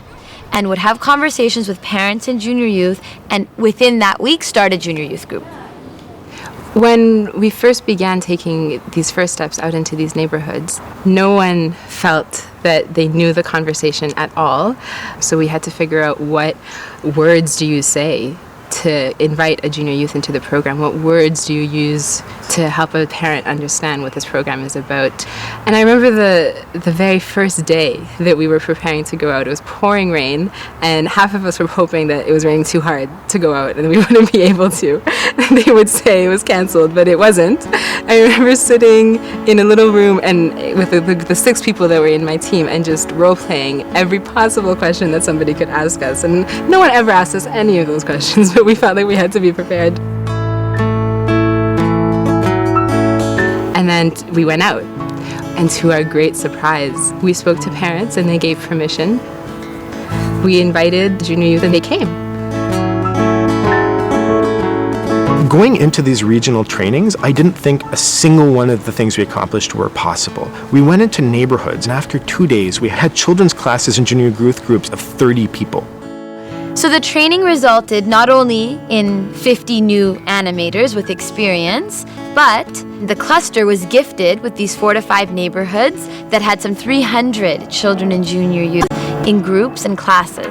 and would have conversations with parents and junior youth, and within that week start a junior youth group. When we first began taking these first steps out into these neighborhoods, no one felt that they knew the conversation at all. So we had to figure out, what words do you say to invite a junior youth into the program? What words do you use to help a parent understand what this program is about? And I remember the very first day that we were preparing to go out, it was pouring rain, and half of us were hoping that it was raining too hard to go out and we wouldn't be able to. They would say it was canceled, but it wasn't. I remember sitting in a little room and with the 6 people that were in my team, and just role-playing every possible question that somebody could ask us. And no one ever asked us any of those questions, but we felt like we had to be prepared. And then we went out, and to our great surprise, we spoke to parents and they gave permission. We invited junior youth and they came. Going into these regional trainings, I didn't think a single one of the things we accomplished were possible. We went into neighborhoods, and after 2 days, we had children's classes and junior youth groups of 30 people. So the training resulted not only in 50 new animators with experience, but the cluster was gifted with these 4 to 5 neighborhoods that had some 300 children and junior youth in groups and classes.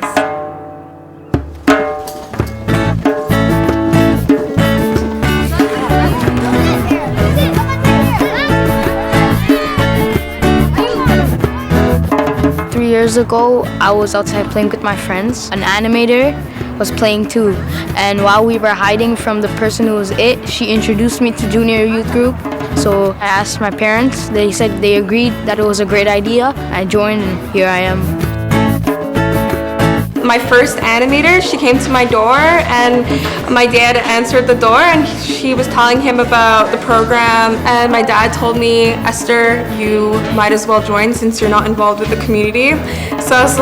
Years ago, I was outside playing with my friends. An animator was playing too, and while we were hiding from the person who was it, she introduced me to junior youth group, So I asked my parents. They said they agreed that it was a great idea. I joined and here I am. My first animator, she came to my door and my dad answered the door and she was telling him about the program, and my dad told me, Esther, you might as well join since you're not involved with the community. So I was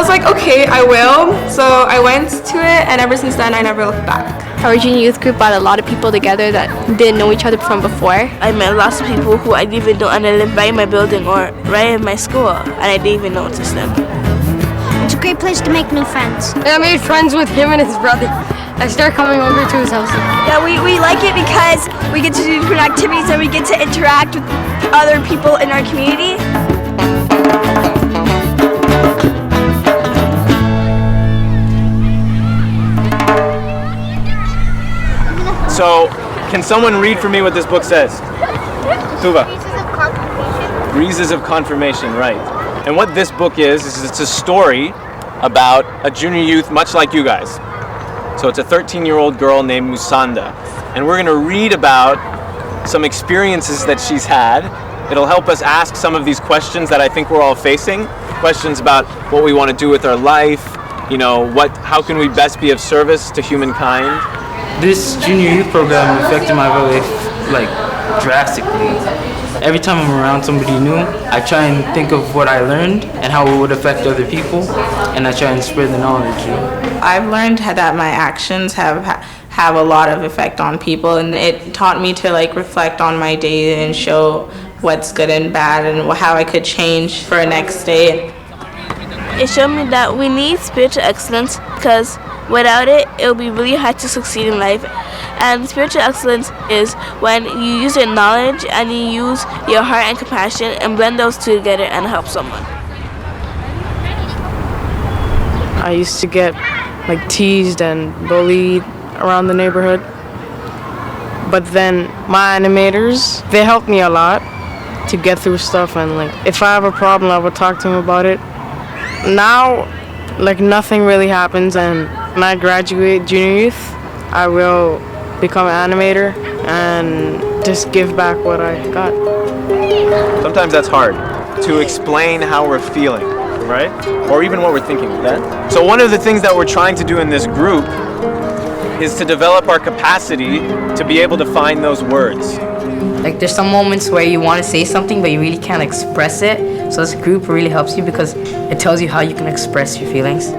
like, okay, I will. So I went to it, and ever since then I never looked back. Our junior youth group brought a lot of people together that didn't know each other from before. I met lots of people who I didn't even know, and they lived right in my building or right in my school, and I didn't even notice them. It's a great place to make new friends. I made friends with him and his brother. I started coming over to his house. Yeah, we like it because we get to do different activities and we get to interact with other people in our community. So, can someone read for me what this book says? Tuva. Breezes of Confirmation, right. And what this book is it's a story about a junior youth much like you guys. So it's a 13-year-old girl named Musanda. And we're gonna read about some experiences that she's had. It'll help us ask some of these questions that I think we're all facing. Questions about what we wanna do with our life, how can we best be of service to humankind. This junior youth program affected my life drastically. Every time I'm around somebody new, I try and think of what I learned and how it would affect other people, and I try and spread the knowledge. I've learned that my actions have a lot of effect on people, and it taught me to reflect on my day and show what's good and bad and how I could change for next day. It showed me that we need spiritual excellence because without it, it'll be really hard to succeed in life. And spiritual excellence is when you use your knowledge and you use your heart and compassion and blend those two together and help someone. I used to get teased and bullied around the neighborhood. But then my animators, they helped me a lot to get through stuff, and if I have a problem, I would talk to them about it. Now, nothing really happens, and when I graduate junior youth, I will become an animator and just give back what I got. Sometimes that's hard to explain how we're feeling, right? Or even what we're thinking, right? So one of the things that we're trying to do in this group is to develop our capacity to be able to find those words. There's some moments where you want to say something but you really can't express it. So this group really helps you because it tells you how you can express your feelings.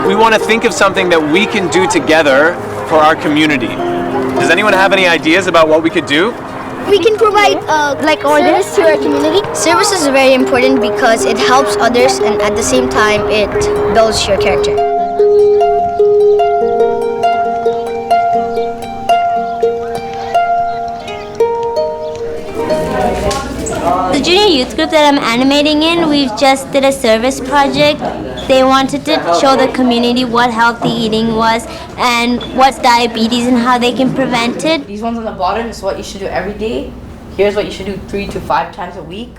We want to think of something that we can do together for our community. Does anyone have any ideas about what we could do? We can provide service to our community. Service is very important because it helps others and at the same time it builds your character. The junior youth group that I'm animating in, we've just did a service project. They wanted to show the community what healthy eating was and what's diabetes and how they can prevent it. These ones on the bottom is what you should do every day. Here's what you should do 3 to 5 times a week.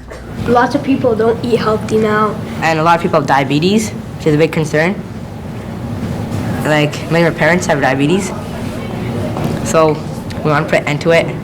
Lots of people don't eat healthy now. And a lot of people have diabetes, which is a big concern. Many of my parents have diabetes. So we want to put an end to it.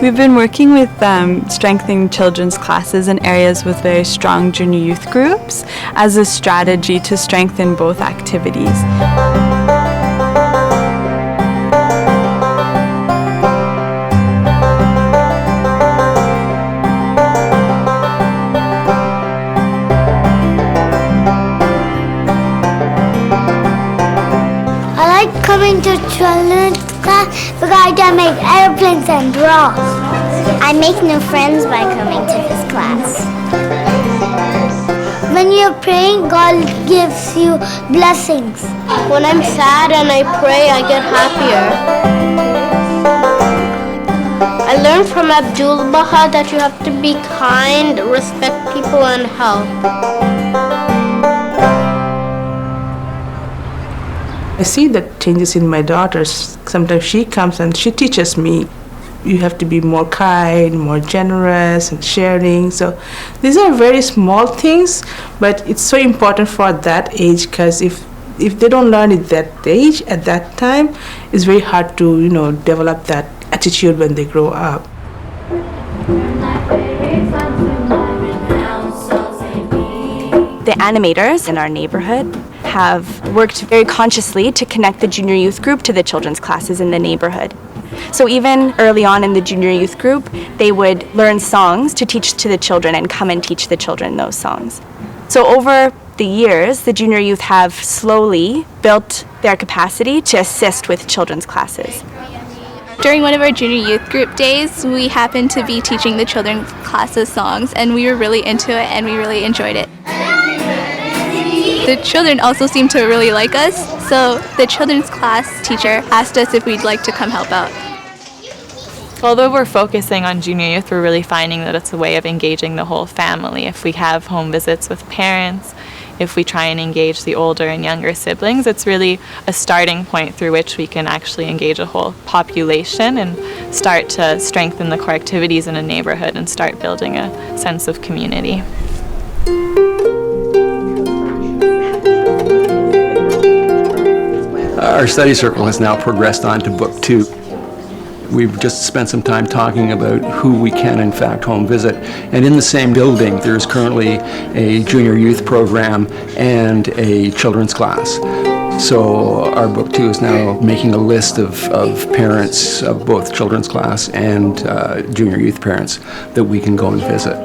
We've been working with strengthening children's classes in areas with very strong junior youth groups as a strategy to strengthen both activities. I like coming to children's class because I can make airplanes and draw. I make new friends by coming to this class. When you're praying, God gives you blessings. When I'm sad and I pray, I get happier. I learned from Abdul Baha that you have to be kind, respect people, and help. I see the changes in my daughters. Sometimes she comes and she teaches me you have to be more kind, more generous and sharing. So these are very small things, but it's so important for that age, because if they don't learn it that age, at that time, it's very hard to develop that attitude when they grow up. The animators in our neighborhood have worked very consciously to connect the junior youth group to the children's classes in the neighborhood. So even early on in the junior youth group, they would learn songs to teach to the children and come and teach the children those songs. So over the years, the junior youth have slowly built their capacity to assist with children's classes. During one of our junior youth group days, we happened to be teaching the children's classes songs, and we were really into it and we really enjoyed it. The children also seemed to really like us, so the children's class teacher asked us if we'd like to come help out. Although we're focusing on junior youth, we're really finding that it's a way of engaging the whole family. If we have home visits with parents, if we try and engage the older and younger siblings, it's really a starting point through which we can actually engage a whole population and start to strengthen the core activities in a neighborhood and start building a sense of community. Our study circle has now progressed on to book 2. We've just spent some time talking about who we can in fact home visit. And in the same building, there's currently a junior youth program and a children's class. So our book 2 is now making a list of parents of both children's class and junior youth parents that we can go and visit.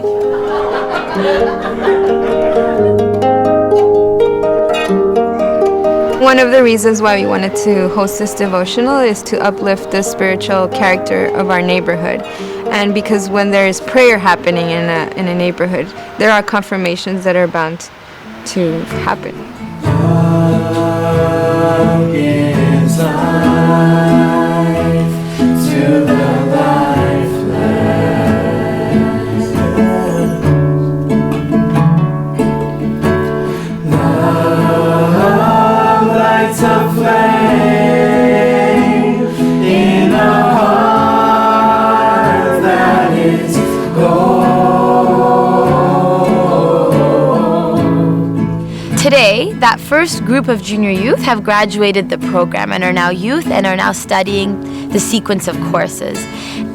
One of the reasons why we wanted to host this devotional is to uplift the spiritual character of our neighborhood. And because when there is prayer happening in a neighborhood, there are confirmations that are bound to happen. Today, that first group of junior youth have graduated the program and are now youth and are now studying the sequence of courses.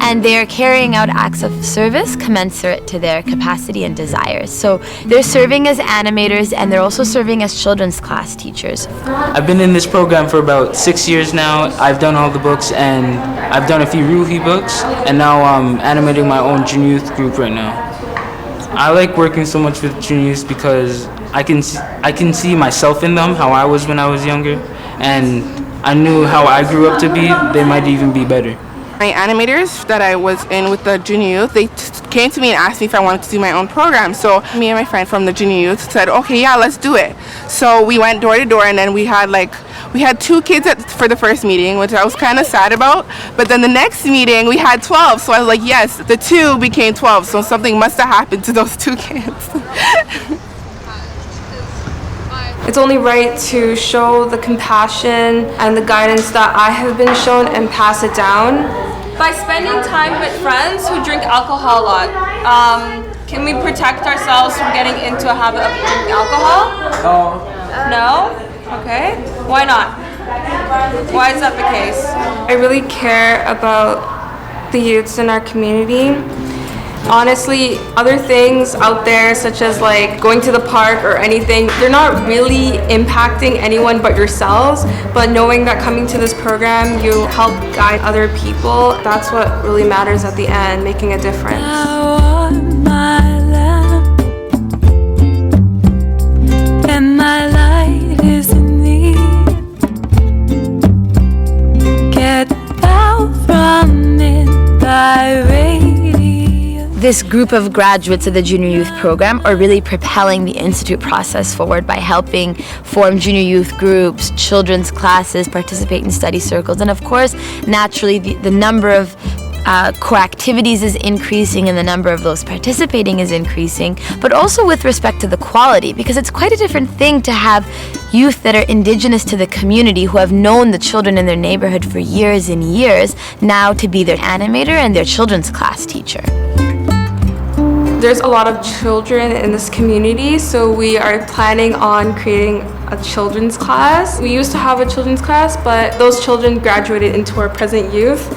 And they are carrying out acts of service commensurate to their capacity and desires. So they're serving as animators and they're also serving as children's class teachers. I've been in this program for about 6 years now. I've done all the books and I've done a few Ruhi books, and now I'm animating my own junior youth group right now. I like working so much with junior youth because I can see myself in them, how I was when I was younger, and I knew how I grew up to be. They might even be better. My animators that I was in with the junior youth, they came to me and asked me if I wanted to do my own program. So me and my friend from the junior youth said, okay, yeah, let's do it. So we went door to door, and then we had 2 kids for the first meeting, which I was kind of sad about. But then the next meeting, we had 12. So I was like, yes, the 2 became 12. So something must have happened to those 2 kids. It's only right to show the compassion and the guidance that I have been shown and pass it down. By spending time with friends who drink alcohol a lot, can we protect ourselves from getting into a habit of drinking alcohol? No? Okay. Why not? Why is that the case? I really care about the youths in our community. Honestly, other things out there, such as going to the park or anything, they're not really impacting anyone but yourselves. But knowing that coming to this program, you help guide other people, that's what really matters at the end, making a difference. And my light is in thee. Get out from it, thy radiance. This group of graduates of the Junior Youth Program are really propelling the Institute process forward by helping form junior youth groups, children's classes, participate in study circles, and of course, naturally, the number of core activities is increasing and the number of those participating is increasing, but also with respect to the quality, because it's quite a different thing to have youth that are indigenous to the community who have known the children in their neighborhood for years and years, now to be their animator and their children's class teacher. There's a lot of children in this community, so we are planning on creating a children's class. We used to have a children's class, but those children graduated into our present youth.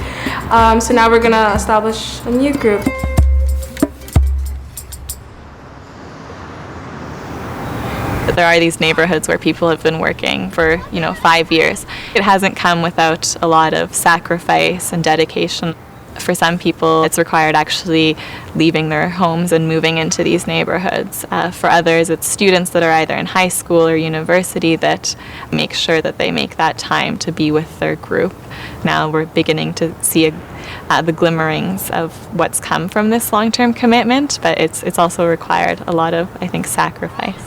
So now we're gonna establish a new group. There are these neighborhoods where people have been working for, 5 years. It hasn't come without a lot of sacrifice and dedication. For some people, it's required actually leaving their homes and moving into these neighborhoods. For others, it's students that are either in high school or university that make sure that they make that time to be with their group. Now we're beginning to see the glimmerings of what's come from this long-term commitment, but it's also required a lot of, I think, sacrifice.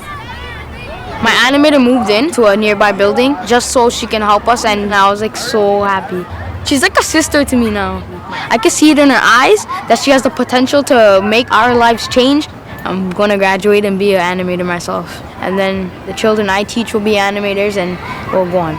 My animator moved in to a nearby building just so she can help us, and I was so happy. She's like a sister to me now. I can see it in her eyes that she has the potential to make our lives change. I'm going to graduate and be an animator myself. And then the children I teach will be animators and we'll go on.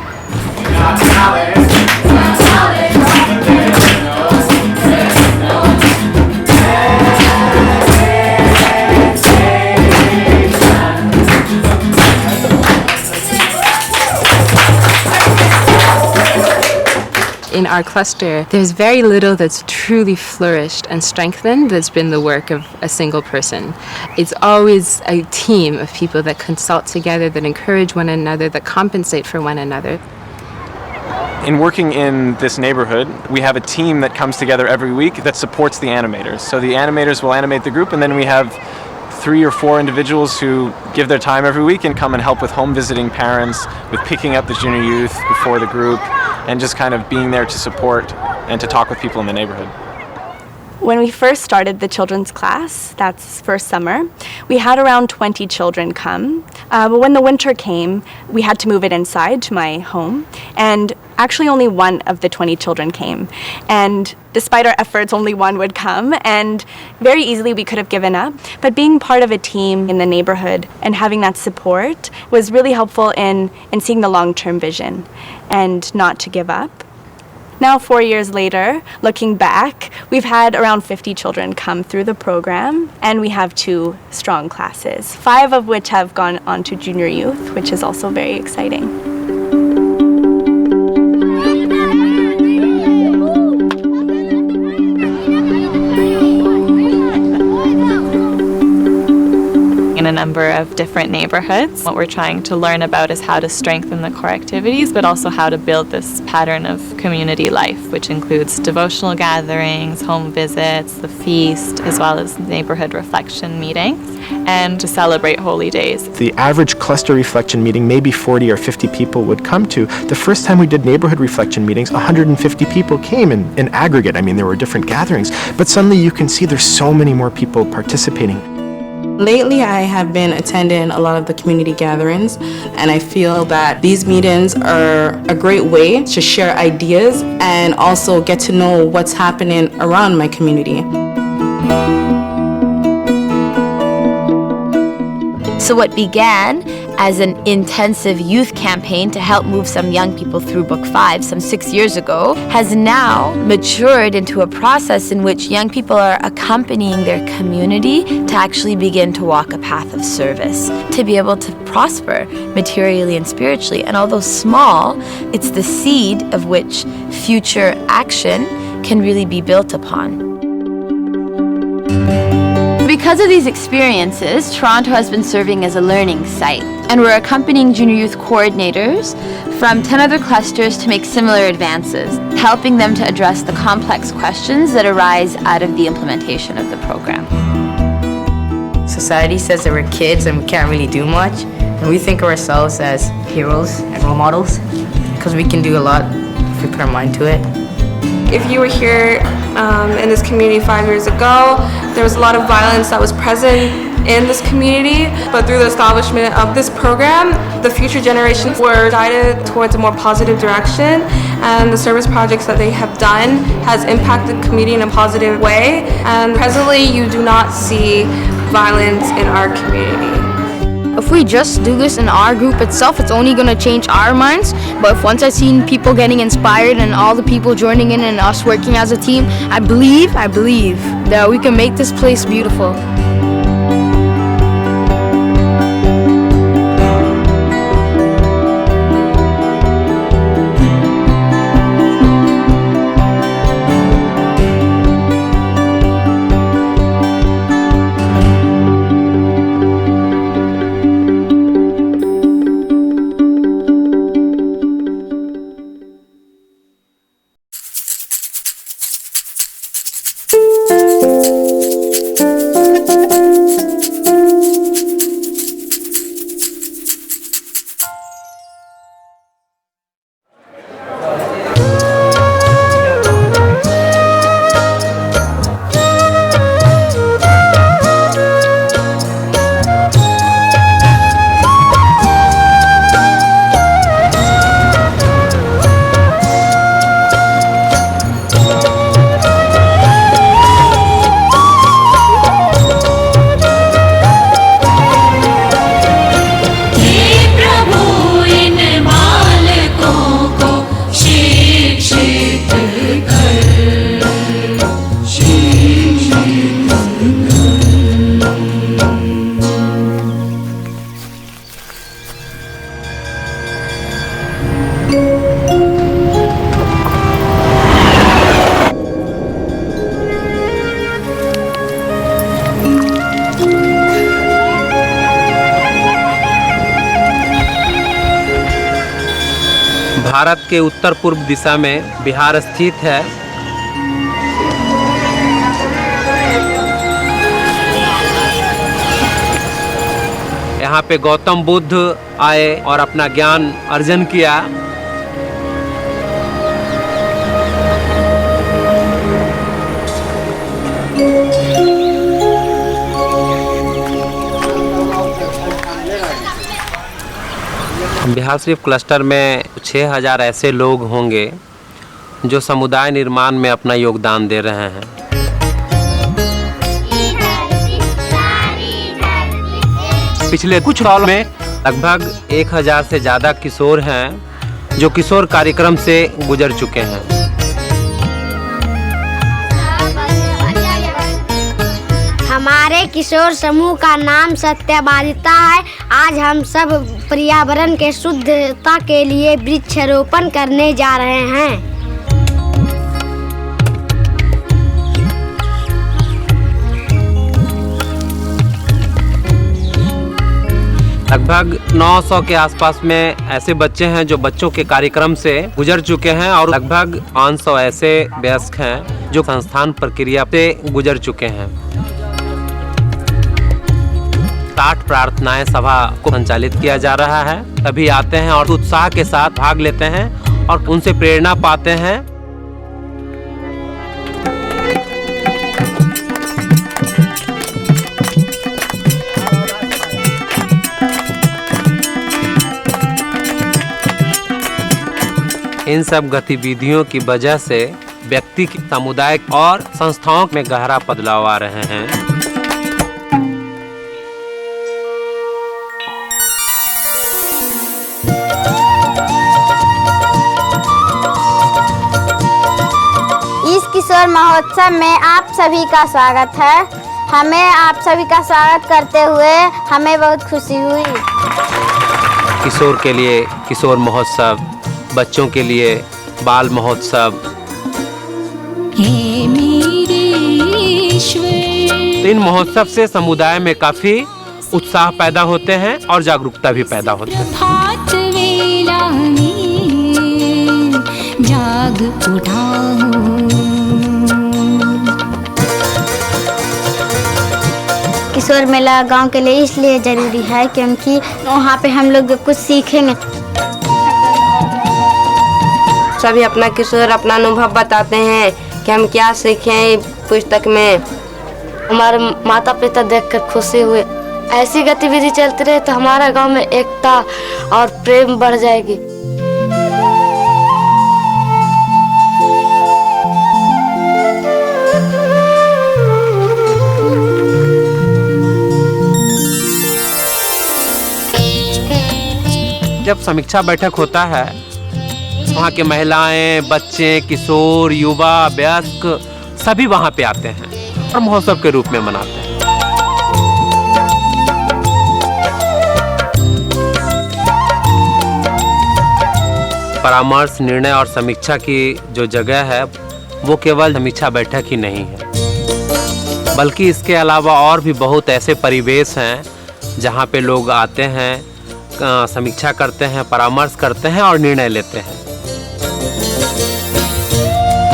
In our cluster, there's very little that's truly flourished and strengthened that's been the work of a single person. It's always a team of people that consult together, that encourage one another, that compensate for one another. In working in this neighborhood, we have a team that comes together every week that supports the animators. So the animators will animate the group, and then we have 3 or 4 individuals who give their time every week and come and help with home visiting parents, with picking up the junior youth before the group, and just kind of being there to support and to talk with people in the neighborhood. When we first started the children's class, that's first summer, we had around 20 children come. But when the winter came, we had to move it inside to my home, and actually only one of the 20 children came. And despite our efforts, only one would come, and very easily we could have given up. But being part of a team in the neighborhood and having that support was really helpful in seeing the long-term vision and not to give up. Now, 4 years later, looking back, we've had around 50 children come through the program, and we have 2 strong classes, 5 of which have gone on to junior youth, which is also very exciting. In a number of different neighborhoods. What we're trying to learn about is how to strengthen the core activities, but also how to build this pattern of community life, which includes devotional gatherings, home visits, the feast, as well as neighborhood reflection meetings, and to celebrate holy days. The average cluster reflection meeting, maybe 40 or 50 people would come to. The first time we did neighborhood reflection meetings, 150 people came in aggregate. I mean, there were different gatherings, but suddenly you can see there's so many more people participating. Lately, I have been attending a lot of the community gatherings, and I feel that these meetings are a great way to share ideas and also get to know what's happening around my community. So what began as an intensive youth campaign to help move some young people through Book 5 some 6 years ago has now matured into a process in which young people are accompanying their community to actually begin to walk a path of service, to be able to prosper materially and spiritually. And although small, it's the seed of which future action can really be built upon. Because of these experiences, Toronto has been serving as a learning site, and we're accompanying junior youth coordinators from 10 other clusters to make similar advances, helping them to address the complex questions that arise out of the implementation of the program. Society says that we're kids and we can't really do much, and we think of ourselves as heroes and role models because we can do a lot if we put our mind to it. If you were here in this community 5 years ago, there was a lot of violence that was present in this community, but through the establishment of this program, the future generations were guided towards a more positive direction, and the service projects that they have done has impacted the community in a positive way, and presently you do not see violence in our community. If we just do this in our group itself, it's only going to change our minds. But if once I've seen people getting inspired and all the people joining in and us working as a team, I believe that we can make this place beautiful. Bharat के उत्तर पूर्व दिशा में बिहार स्थित है। यहाँ पे गौतम बुद्ध आए और अपना ज्ञान अर्जन किया। बिहार शरीफ क्लस्टर में 6000 ऐसे लोग होंगे जो समुदाय निर्माण में अपना योगदान दे रहे हैं। पिछले कुछ सालों में लगभग 1000 से ज़्यादा किशोर हैं जो किशोर कार्यक्रम से गुजर चुके हैं। हमारे किशोर समूह का नाम सत्यवादिता है। आज हम सब पर्यावरण के शुद्धता के लिए वृक्षारोपण करने जा रहे हैं। लगभग 900 के आसपास में ऐसे बच्चे हैं जो बच्चों के कार्यक्रम से गुजर चुके हैं और लगभग 500 ऐसे वयस्क हैं जो संस्थान प्रक्रिया से गुजर चुके हैं। 60 प्रार्थनाएं सभा को संचालित किया जा रहा है। सभी आते हैं और उत्साह के साथ भाग लेते हैं और उनसे प्रेरणा पाते हैं। इन सब गतिविधियों की वजह से व्यक्ति, समुदाय और संस्थाओं में गहरा बदलाव आ रहे हैं। किशोर महोत्सव में आप सभी का स्वागत है। हमें आप सभी का स्वागत करते हुए हमें बहुत खुशी हुई। किशोर के लिए किशोर महोत्सव, बच्चों के लिए बाल महोत्सव। इन महोत्सव से समुदाय में काफी उत्साह पैदा होते हैं और जागरूकता भी पैदा होती है। जाग किशोर मेला गांव के लिए इसलिए जरूरी है क्योंकि वहाँ पे हम लोग कुछ सीखेंगे। सभी अपना किशोर अपना अनुभव बताते हैं कि हम क्या सीखें पुस्तक में। हमारे माता पिता देखकर खुशी हुए। ऐसी गतिविधि चलती रहे तो हमारा गांव में एकता और प्रेम बढ़ जाएगी। जब समीक्षा बैठक होता है, वहाँ के महिलाएं, बच्चे, किशोर, युवा, वयस्क सभी वहाँ पे आते हैं और महोत्सव के रूप में मनाते हैं। परामर्श, निर्णय और समीक्षा की जो जगह है वो केवल समीक्षा बैठक ही नहीं है, बल्कि इसके अलावा और भी बहुत ऐसे परिवेश हैं जहाँ पे लोग आते हैं, समीक्षा करते हैं, परामर्श करते हैं और निर्णय लेते हैं।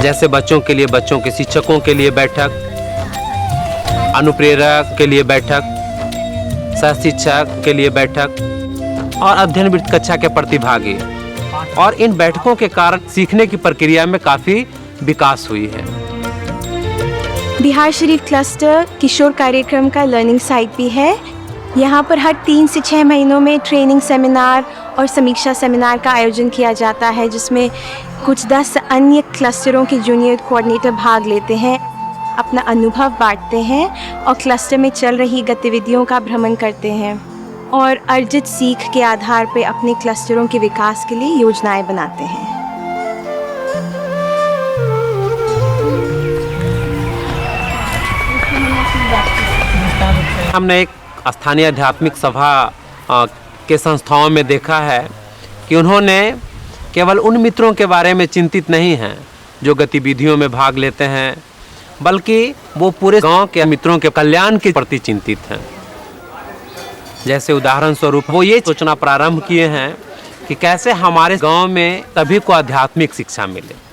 जैसे बच्चों के लिए बच्चों के शिक्षकों के लिए बैठक, अनुप्रेरक के लिए बैठक, सह शिक्षक के लिए बैठक और अध्ययन वृत्त कक्षा के प्रतिभागी। और इन बैठकों के कारण सीखने की प्रक्रिया में काफी विकास हुई है। बिहार शरीफ क्लस्टर किशोर कार्यक्रम का लर्निंग साइट भी है। यहाँ पर हर 3 से 6 महीनों में ट्रेनिंग सेमिनार और समीक्षा सेमिनार का आयोजन किया जाता है, जिसमें कुछ 10 अन्य क्लस्टरों के जूनियर कोऑर्डिनेटर भाग लेते हैं, अपना अनुभव बांटते हैं और क्लस्टर में चल रही गतिविधियों का भ्रमण करते हैं और अर्जित सीख के आधार पर अपने क्लस्टरों के विकास के लिए योजनाएं बनाते हैं। हमने एक स्थानीय आध्यात्मिक सभा के संस्थाओं में देखा है कि उन्होंने केवल उन मित्रों के बारे में चिंतित नहीं हैं जो गतिविधियों में भाग लेते हैं, बल्कि वो पूरे गांव के मित्रों के कल्याण के प्रति चिंतित हैं। जैसे उदाहरण स्वरूप वो ये सोचना प्रारंभ किए हैं कि कैसे हमारे गांव में सभी को आध्यात्मिक शिक्षा मिले।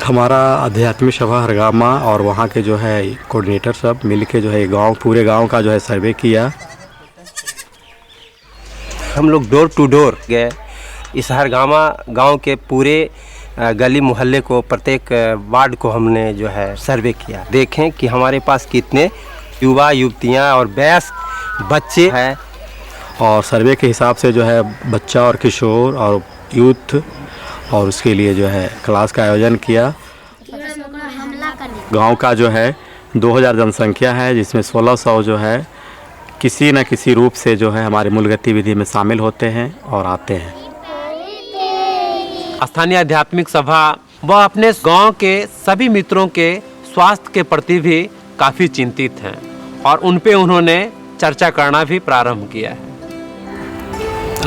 हमारा आध्यात्मिक सभा हरगामा और वहाँ के जो है कोऑर्डिनेटर सब मिल के जो है गांव, पूरे गांव का जो है सर्वे किया। हम लोग डोर टू डोर गए, इस हरगामा गांव के पूरे गली मोहल्ले को, प्रत्येक वार्ड को हमने जो है सर्वे किया। देखें कि हमारे पास कितने युवा युवतियाँ और वयस्क बच्चे हैं। और सर्वे के हिसाब से जो है बच्चा और किशोर और यूथ और उसके लिए जो है क्लास का आयोजन किया। गांव का जो है 2000 जनसंख्या है, जिसमें 1600 जो है किसी न किसी रूप से जो है हमारे मूल गतिविधि में शामिल होते हैं और आते हैं। स्थानीय आध्यात्मिक सभा वह अपने गांव के सभी मित्रों के स्वास्थ्य के प्रति भी काफ़ी चिंतित हैं और उन पे उन्होंने चर्चा करना भी प्रारंभ किया है।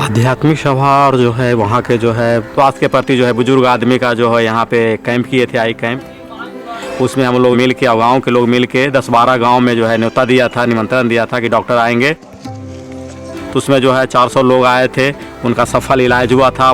आध्यात्मिक सभा और जो है वहाँ के जो है स्वास्थ्य के प्रति जो है बुजुर्ग आदमी का जो है यहाँ पे कैंप किए थे, आई कैंप। उसमें हम लोग मिल के, गाँव के लोग मिल के 10-12 गाँव में जो है न्योता दिया था, निमंत्रण दिया था कि डॉक्टर आएंगे। तो उसमें जो है 400 लोग आए थे, उनका सफल इलाज हुआ था।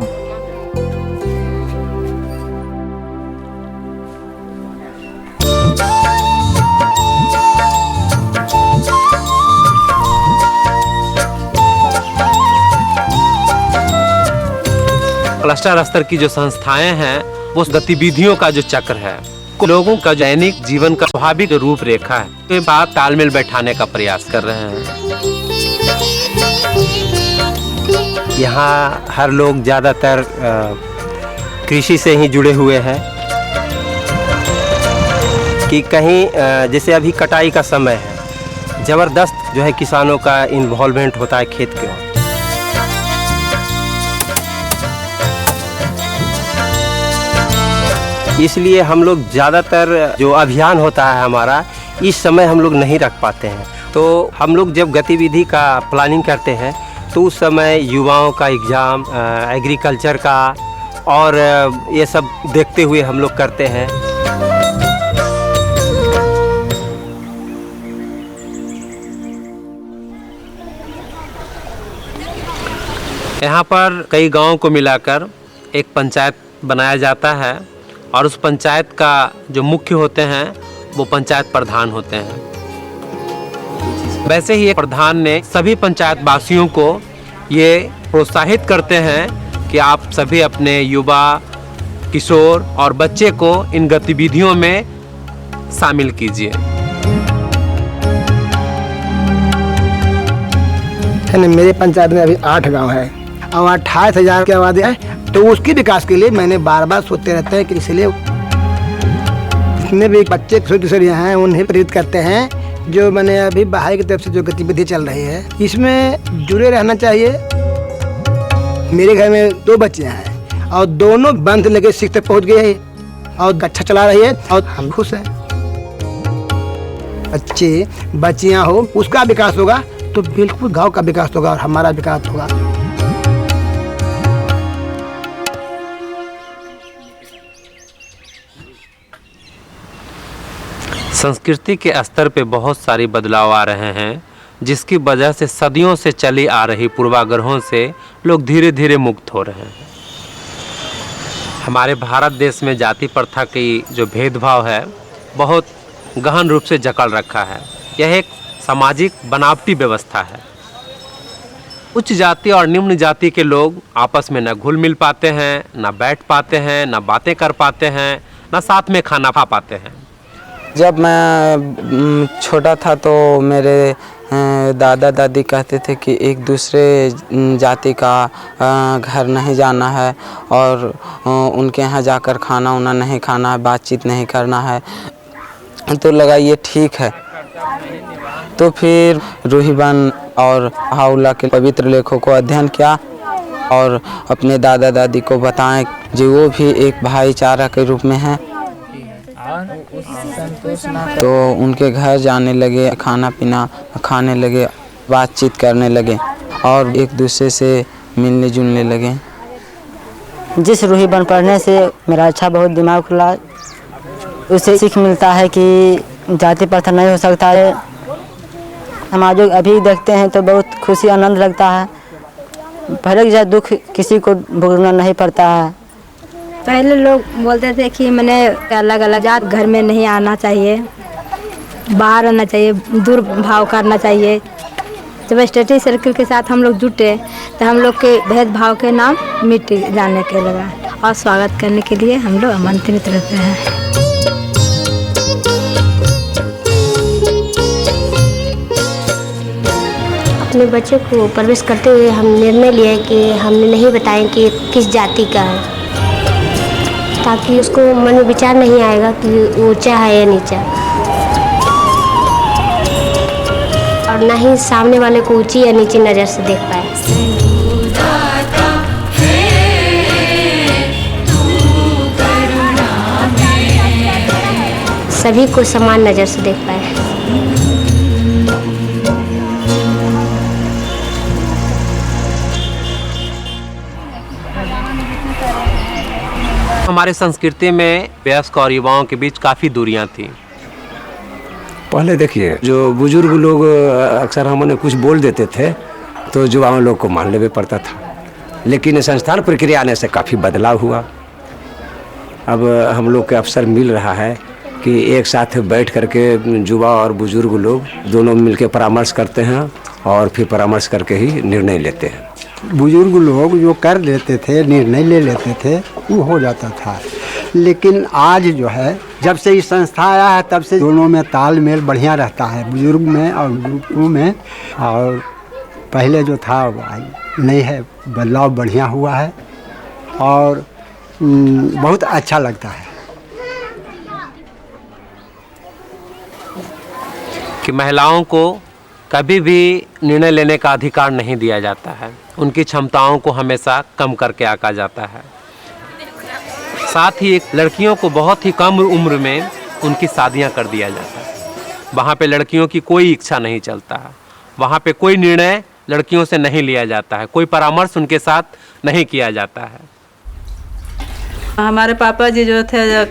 क्लस्टर स्तर की जो संस्थाएं हैं वो गतिविधियों का जो चक्र है, लोगों का दैनिक जीवन का स्वाभाविक रूपरेखा है, के साथ तालमेल बैठाने का प्रयास कर रहे हैं। यहाँ हर लोग ज़्यादातर कृषि से ही जुड़े हुए हैं कि कहीं जैसे अभी कटाई का समय है, ज़बरदस्त जो है किसानों का इन्वॉल्वमेंट होता है खेत के। इसलिए हम लोग ज़्यादातर जो अभियान होता है हमारा, इस समय हम लोग नहीं रख पाते हैं। तो हम लोग जब गतिविधि का प्लानिंग करते हैं तो उस समय युवाओं का एग्ज़ाम, एग्रीकल्चर का और ये सब देखते हुए हम लोग करते हैं। यहाँ पर कई गांवों को मिलाकर एक पंचायत बनाया जाता है और उस पंचायत का जो मुख्य होते हैं वो पंचायत प्रधान होते हैं। वैसे ही एक प्रधान ने सभी पंचायत वासियों को ये प्रोत्साहित करते हैं कि आप सभी अपने युवा किशोर और बच्चे को इन गतिविधियों में शामिल कीजिए। मेरे पंचायत में अभी 8 गांव है और 28,000 की आबादी है, तो उसके विकास के लिए मैंने बार बार सोचते रहते हैं कि इसलिए जितने भी बच्चे किशोर हैं उन्हें प्रेरित करते हैं। जो मैंने अभी बाहर की तरफ से जो गतिविधि चल रही है इसमें जुड़े रहना चाहिए। मेरे घर में 2 बच्चे हैं और दोनों बंद लगे 6 तक पहुँच गए हैं और अच्छा चला रही है और हम खुश हैं। बच्चे बच्चियाँ हो उसका विकास होगा तो बिल्कुल गांव का विकास होगा और हमारा विकास होगा। संस्कृति के स्तर पे बहुत सारी बदलाव आ रहे हैं, जिसकी वजह से सदियों से चली आ रही पूर्वाग्रहों से लोग धीरे धीरे मुक्त हो रहे हैं। हमारे भारत देश में जाति प्रथा की जो भेदभाव है बहुत गहन रूप से जकड़ रखा है। यह एक सामाजिक बनावटी व्यवस्था है। उच्च जाति और निम्न जाति के लोग आपस में न घुल मिल पाते हैं, न बैठ पाते हैं, न बातें कर पाते हैं, न साथ में खाना खा पाते हैं। जब मैं छोटा था तो मेरे दादा दादी कहते थे कि एक दूसरे जाति का घर नहीं जाना है और उनके यहाँ जाकर खाना उना नहीं खाना है, बातचीत नहीं करना है। तो लगा ये ठीक है। तो फिर रूहीबन और हाउला के पवित्र लेखों को अध्ययन किया और अपने दादा दादी को बताएं जो वो भी एक भाईचारा के रूप में हैं। तो उनके घर जाने लगे, खाना पीना खाने लगे, बातचीत करने लगे और एक दूसरे से मिलने जुलने लगे। जिस रूहीबन पढ़ने से मेरा अच्छा बहुत दिमाग खुला। उससे सीख मिलता है कि जाति प्रथा नहीं हो सकता है। हम आज अभी देखते हैं तो बहुत खुशी आनंद लगता है। पहले जैसा दुख किसी को भोगना नहीं पड़ता है। पहले लोग बोलते थे कि मैंने अलग अलग जात घर में नहीं आना चाहिए, बाहर आना चाहिए, दूर भाव करना चाहिए। जब स्टडी सर्कल के साथ हम लोग जुटे तो हम लोग के भेदभाव के नाम मिट जाने के लगा और स्वागत करने के लिए हम लोग आमंत्रित रहते हैं। अपने बच्चे को परवरिश करते हुए हम निर्णय लिया कि हमने नहीं बताएं कि किस जाति का है, ताकि उसको मन में विचार नहीं आएगा कि ऊंचा है या नीचा, और ना ही सामने वाले को ऊंची या नीची नज़र से देख पाए। सभी को समान नज़र से देख पाए। हमारे संस्कृति में वयस्क और युवाओं के बीच काफ़ी दूरियां थी। पहले देखिए जो बुजुर्ग लोग अक्सर हमने कुछ बोल देते थे तो युवाओं लोग को मान लेवे पड़ता था, लेकिन संस्थान प्रक्रिया आने से काफ़ी बदलाव हुआ। अब हम लोग के अवसर मिल रहा है कि एक साथ बैठ करके युवा और बुजुर्ग लोग दोनों मिलकर परामर्श करते हैं और फिर परामर्श करके ही निर्णय लेते हैं। बुजुर्ग लोग जो कर लेते थे, निर्णय ले लेते थे, वो हो जाता था। लेकिन आज जो है जब से ये संस्था आया है तब से दोनों में तालमेल बढ़िया रहता है, बुजुर्ग में और ग्रुपों में। और पहले जो था नहीं है, बदलाव बढ़िया हुआ है और बहुत अच्छा लगता है कि महिलाओं को कभी भी निर्णय लेने का अधिकार नहीं दिया जाता है। उनकी क्षमताओं को हमेशा कम करके आंका जाता है। साथ ही लड़कियों को बहुत ही कम उम्र में उनकी शादियां कर दिया जाता है। वहाँ पे लड़कियों की कोई इच्छा नहीं चलता है, वहाँ पे कोई निर्णय लड़कियों से नहीं लिया जाता है, कोई परामर्श उनके साथ नहीं किया जाता है। हमारे पापा जी जो थे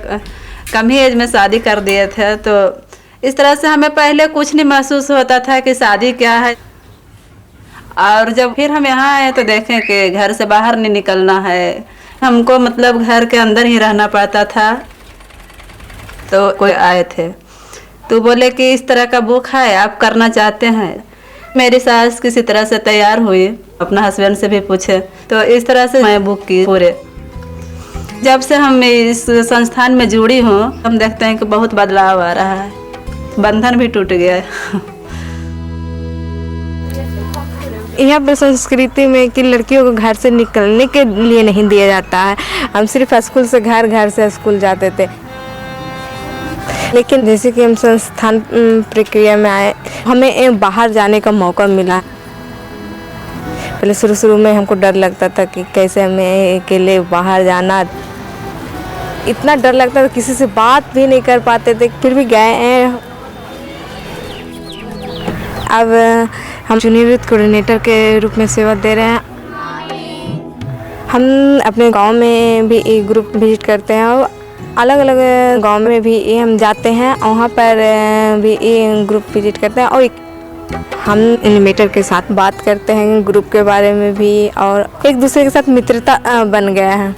कम ही एज में शादी कर दिए थे, तो इस तरह से हमें पहले कुछ नहीं महसूस होता था कि शादी क्या है। और जब फिर हम यहाँ आए तो देखें कि घर से बाहर नहीं निकलना है, हमको मतलब घर के अंदर ही रहना पड़ता था। तो कोई आए थे तो बोले कि इस तरह का बुक है, आप करना चाहते हैं। मेरी सास किसी तरह से तैयार हुई, अपना हस्बैंड से भी पूछे, तो इस तरह से मैं बुक की पूरे। जब से हम इस संस्थान में जुड़ी हूँ हम देखते हैं कि बहुत बदलाव आ रहा है, बंधन भी टूट गया है। यहाँ पर संस्कृति में कि लड़कियों को घर से निकलने के लिए नहीं दिया जाता है। हम सिर्फ स्कूल से घर, घर से स्कूल जाते थे। लेकिन जैसे कि हम संस्थान प्रक्रिया में आए, हमें बाहर जाने का मौका मिला। पहले शुरू में हमको डर लगता था कि कैसे हमें अकेले बाहर जाना, इतना डर लगता था, किसी से बात भी नहीं कर पाते थे, फिर भी गए हैं। अब हम जूनियर यूथ कोऑर्डिनेटर के रूप में सेवा दे रहे हैं। हम अपने गांव में भी एक ग्रुप विजिट करते हैं और अलग अलग गांव में भी हम जाते हैं, वहाँ पर भी एक ग्रुप विजिट करते हैं और हम एनिमेटर के साथ बात करते हैं ग्रुप के बारे में भी, और एक दूसरे के साथ मित्रता बन गया है।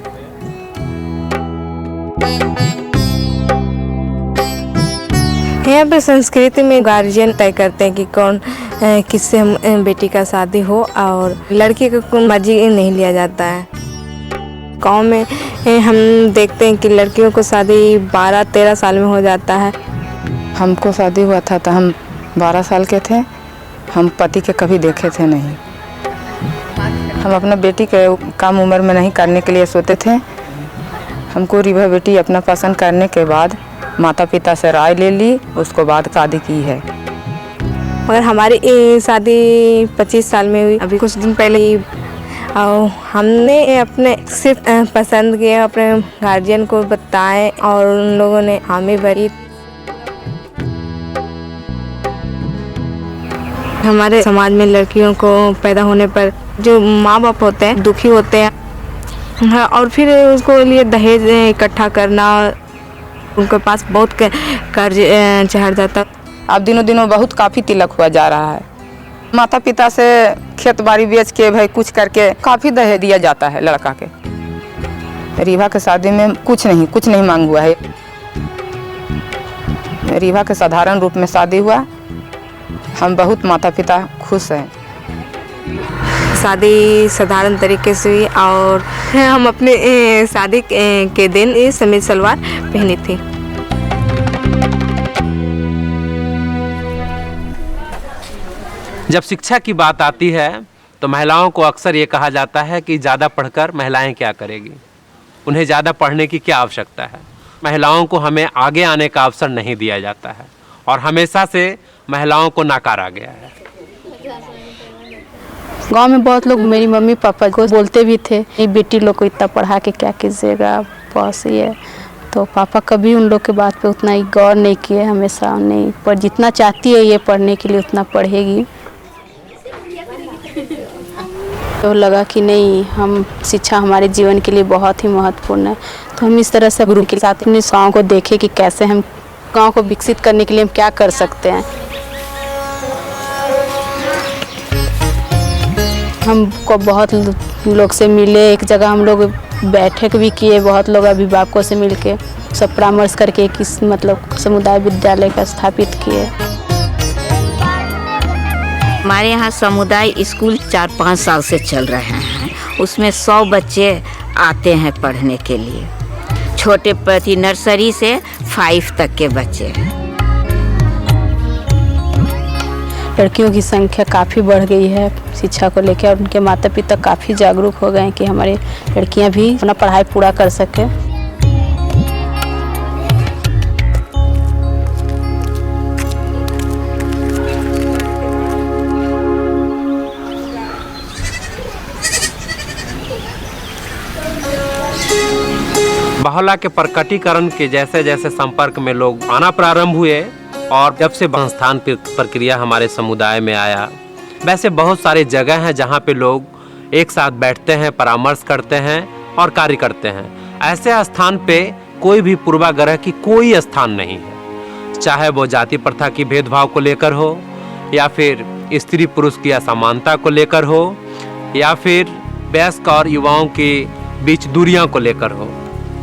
यहाँ पर संस्कृति में गार्जियन तय करते हैं कि कौन किससे हम बेटी का शादी हो, और लड़की को मर्जी नहीं लिया जाता है। गांव में हम देखते हैं कि लड़कियों को शादी 12-13 साल में हो जाता है। हमको शादी हुआ था तो हम 12 साल के थे। हम पति के कभी देखे थे नहीं। हम अपना बेटी के कम उम्र में नहीं करने के लिए सोते थे। हमको रिवा बेटी अपना पसंद करने के बाद माता पिता से राय ले ली, उसको बाद शादी की है। मगर हमारी शादी 25 साल में हुई, अभी कुछ दिन पहले ही। और हमने अपने सिर्फ पसंद किए, अपने गार्जियन को बताएं और उन लोगों ने हामी भरी। हमारे समाज में लड़कियों को पैदा होने पर जो माँ बाप होते हैं दुखी होते हैं, और फिर उसको लिए दहेज इकट्ठा करना, उनके पास बहुत कर्ज चढ़ जाता। अब दिनों दिनों बहुत काफ़ी तिलक हुआ जा रहा है। माता पिता से खेत बाड़ी बेच के भाई कुछ करके काफ़ी दहेज दिया जाता है लड़का के। रीवा के शादी में कुछ नहीं मांग हुआ है। रीवा के साधारण रूप में शादी हुआ। हम बहुत माता पिता खुश हैं। शादी साधारण तरीके से हुई और हम अपने शादी के दिन समीज सलवार पहनी थी। जब शिक्षा की बात आती है तो महिलाओं को अक्सर ये कहा जाता है कि ज़्यादा पढ़कर महिलाएं क्या करेगी, उन्हें ज़्यादा पढ़ने की क्या आवश्यकता है। महिलाओं को हमें आगे आने का अवसर नहीं दिया जाता है और हमेशा से महिलाओं को नकारा गया है। गांव में बहुत लोग मेरी मम्मी पापा को बोलते भी थे, ये बेटी लोग को इतना पढ़ा के क्या कीजिएगा, बस ये। तो पापा कभी उन लोग के बात पे उतना ही गौर नहीं किए, हमेशा नहीं, पर जितना चाहती है ये पढ़ने के लिए उतना पढ़ेगी। तो लगा कि नहीं, हम शिक्षा हमारे जीवन के लिए बहुत ही महत्वपूर्ण है। तो हम इस तरह से गुरु के साथ अपने गाँव को देखे कि कैसे हम गाँव को विकसित करने के लिए हम क्या कर सकते हैं। हमको बहुत लोग से मिले, एक जगह हम लोग बैठक भी किए, बहुत लोग अभिभावकों से मिलके सब परामर्श करके किस मतलब समुदाय विद्यालय का स्थापित किए। हमारे यहाँ समुदाय स्कूल 4-5 साल से चल रहे हैं। उसमें 100 बच्चे आते हैं पढ़ने के लिए। छोटे प्रति नर्सरी से 5 तक के बच्चे हैं। लड़कियों की संख्या काफ़ी बढ़ गई है शिक्षा को लेकर, और उनके माता पिता काफ़ी जागरूक हो गए हैं कि हमारी लड़कियां भी अपना पढ़ाई पूरा कर सकें। बहुला के प्रकटीकरण के जैसे जैसे संपर्क में लोग आना प्रारंभ हुए और जब से संस्थान प्रक्रिया हमारे समुदाय में आया, वैसे बहुत सारे जगह हैं जहाँ पे लोग एक साथ बैठते हैं, परामर्श करते हैं और कार्य करते हैं। ऐसे स्थान पे कोई भी पूर्वाग्रह की कोई स्थान नहीं है, चाहे वो जाति प्रथा की भेदभाव को लेकर हो, या फिर स्त्री पुरुष की असमानता को लेकर हो, या फिर वयस्क और युवाओं के बीच दूरियां को लेकर हो।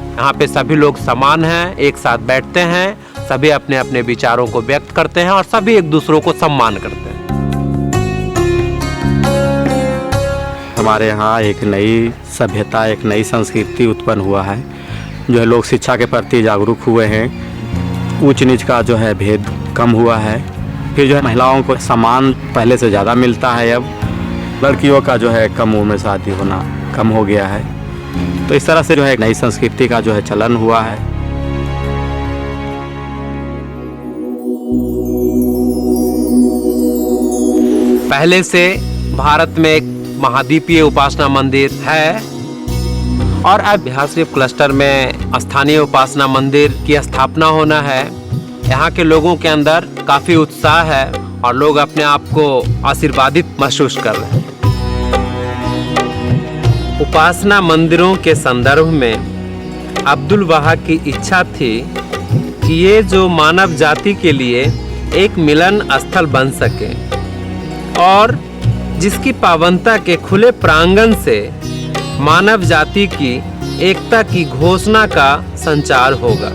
यहाँ पे सभी लोग समान हैं, एक साथ बैठते हैं, सभी अपने अपने विचारों को व्यक्त करते हैं और सभी एक दूसरों को सम्मान करते हैं। हमारे यहाँ एक नई सभ्यता, एक नई संस्कृति उत्पन्न हुआ है जो है लोग शिक्षा के प्रति जागरूक हुए हैं, ऊंच नीच का जो है भेद कम हुआ है। फिर जो है महिलाओं को सम्मान पहले से ज़्यादा मिलता है। अब लड़कियों का जो है कम उम्र में शादी होना कम हो गया है। तो इस तरह से जो है नई संस्कृति का जो है चलन हुआ है। पहले से भारत में एक महाद्वीपीय उपासना मंदिर है और अब बिहार शरीफ क्लस्टर में स्थानीय उपासना मंदिर की स्थापना होना है। यहाँ के लोगों के अंदर काफी उत्साह है और लोग अपने आप को आशीर्वादित महसूस कर रहे हैं। उपासना मंदिरों के संदर्भ में अब्दुल वहा की इच्छा थी कि ये जो मानव जाति के लिए एक मिलन स्थल बन सके और जिसकी पावनता के खुले प्रांगण से मानव जाति की एकता की घोषणा का संचार होगा।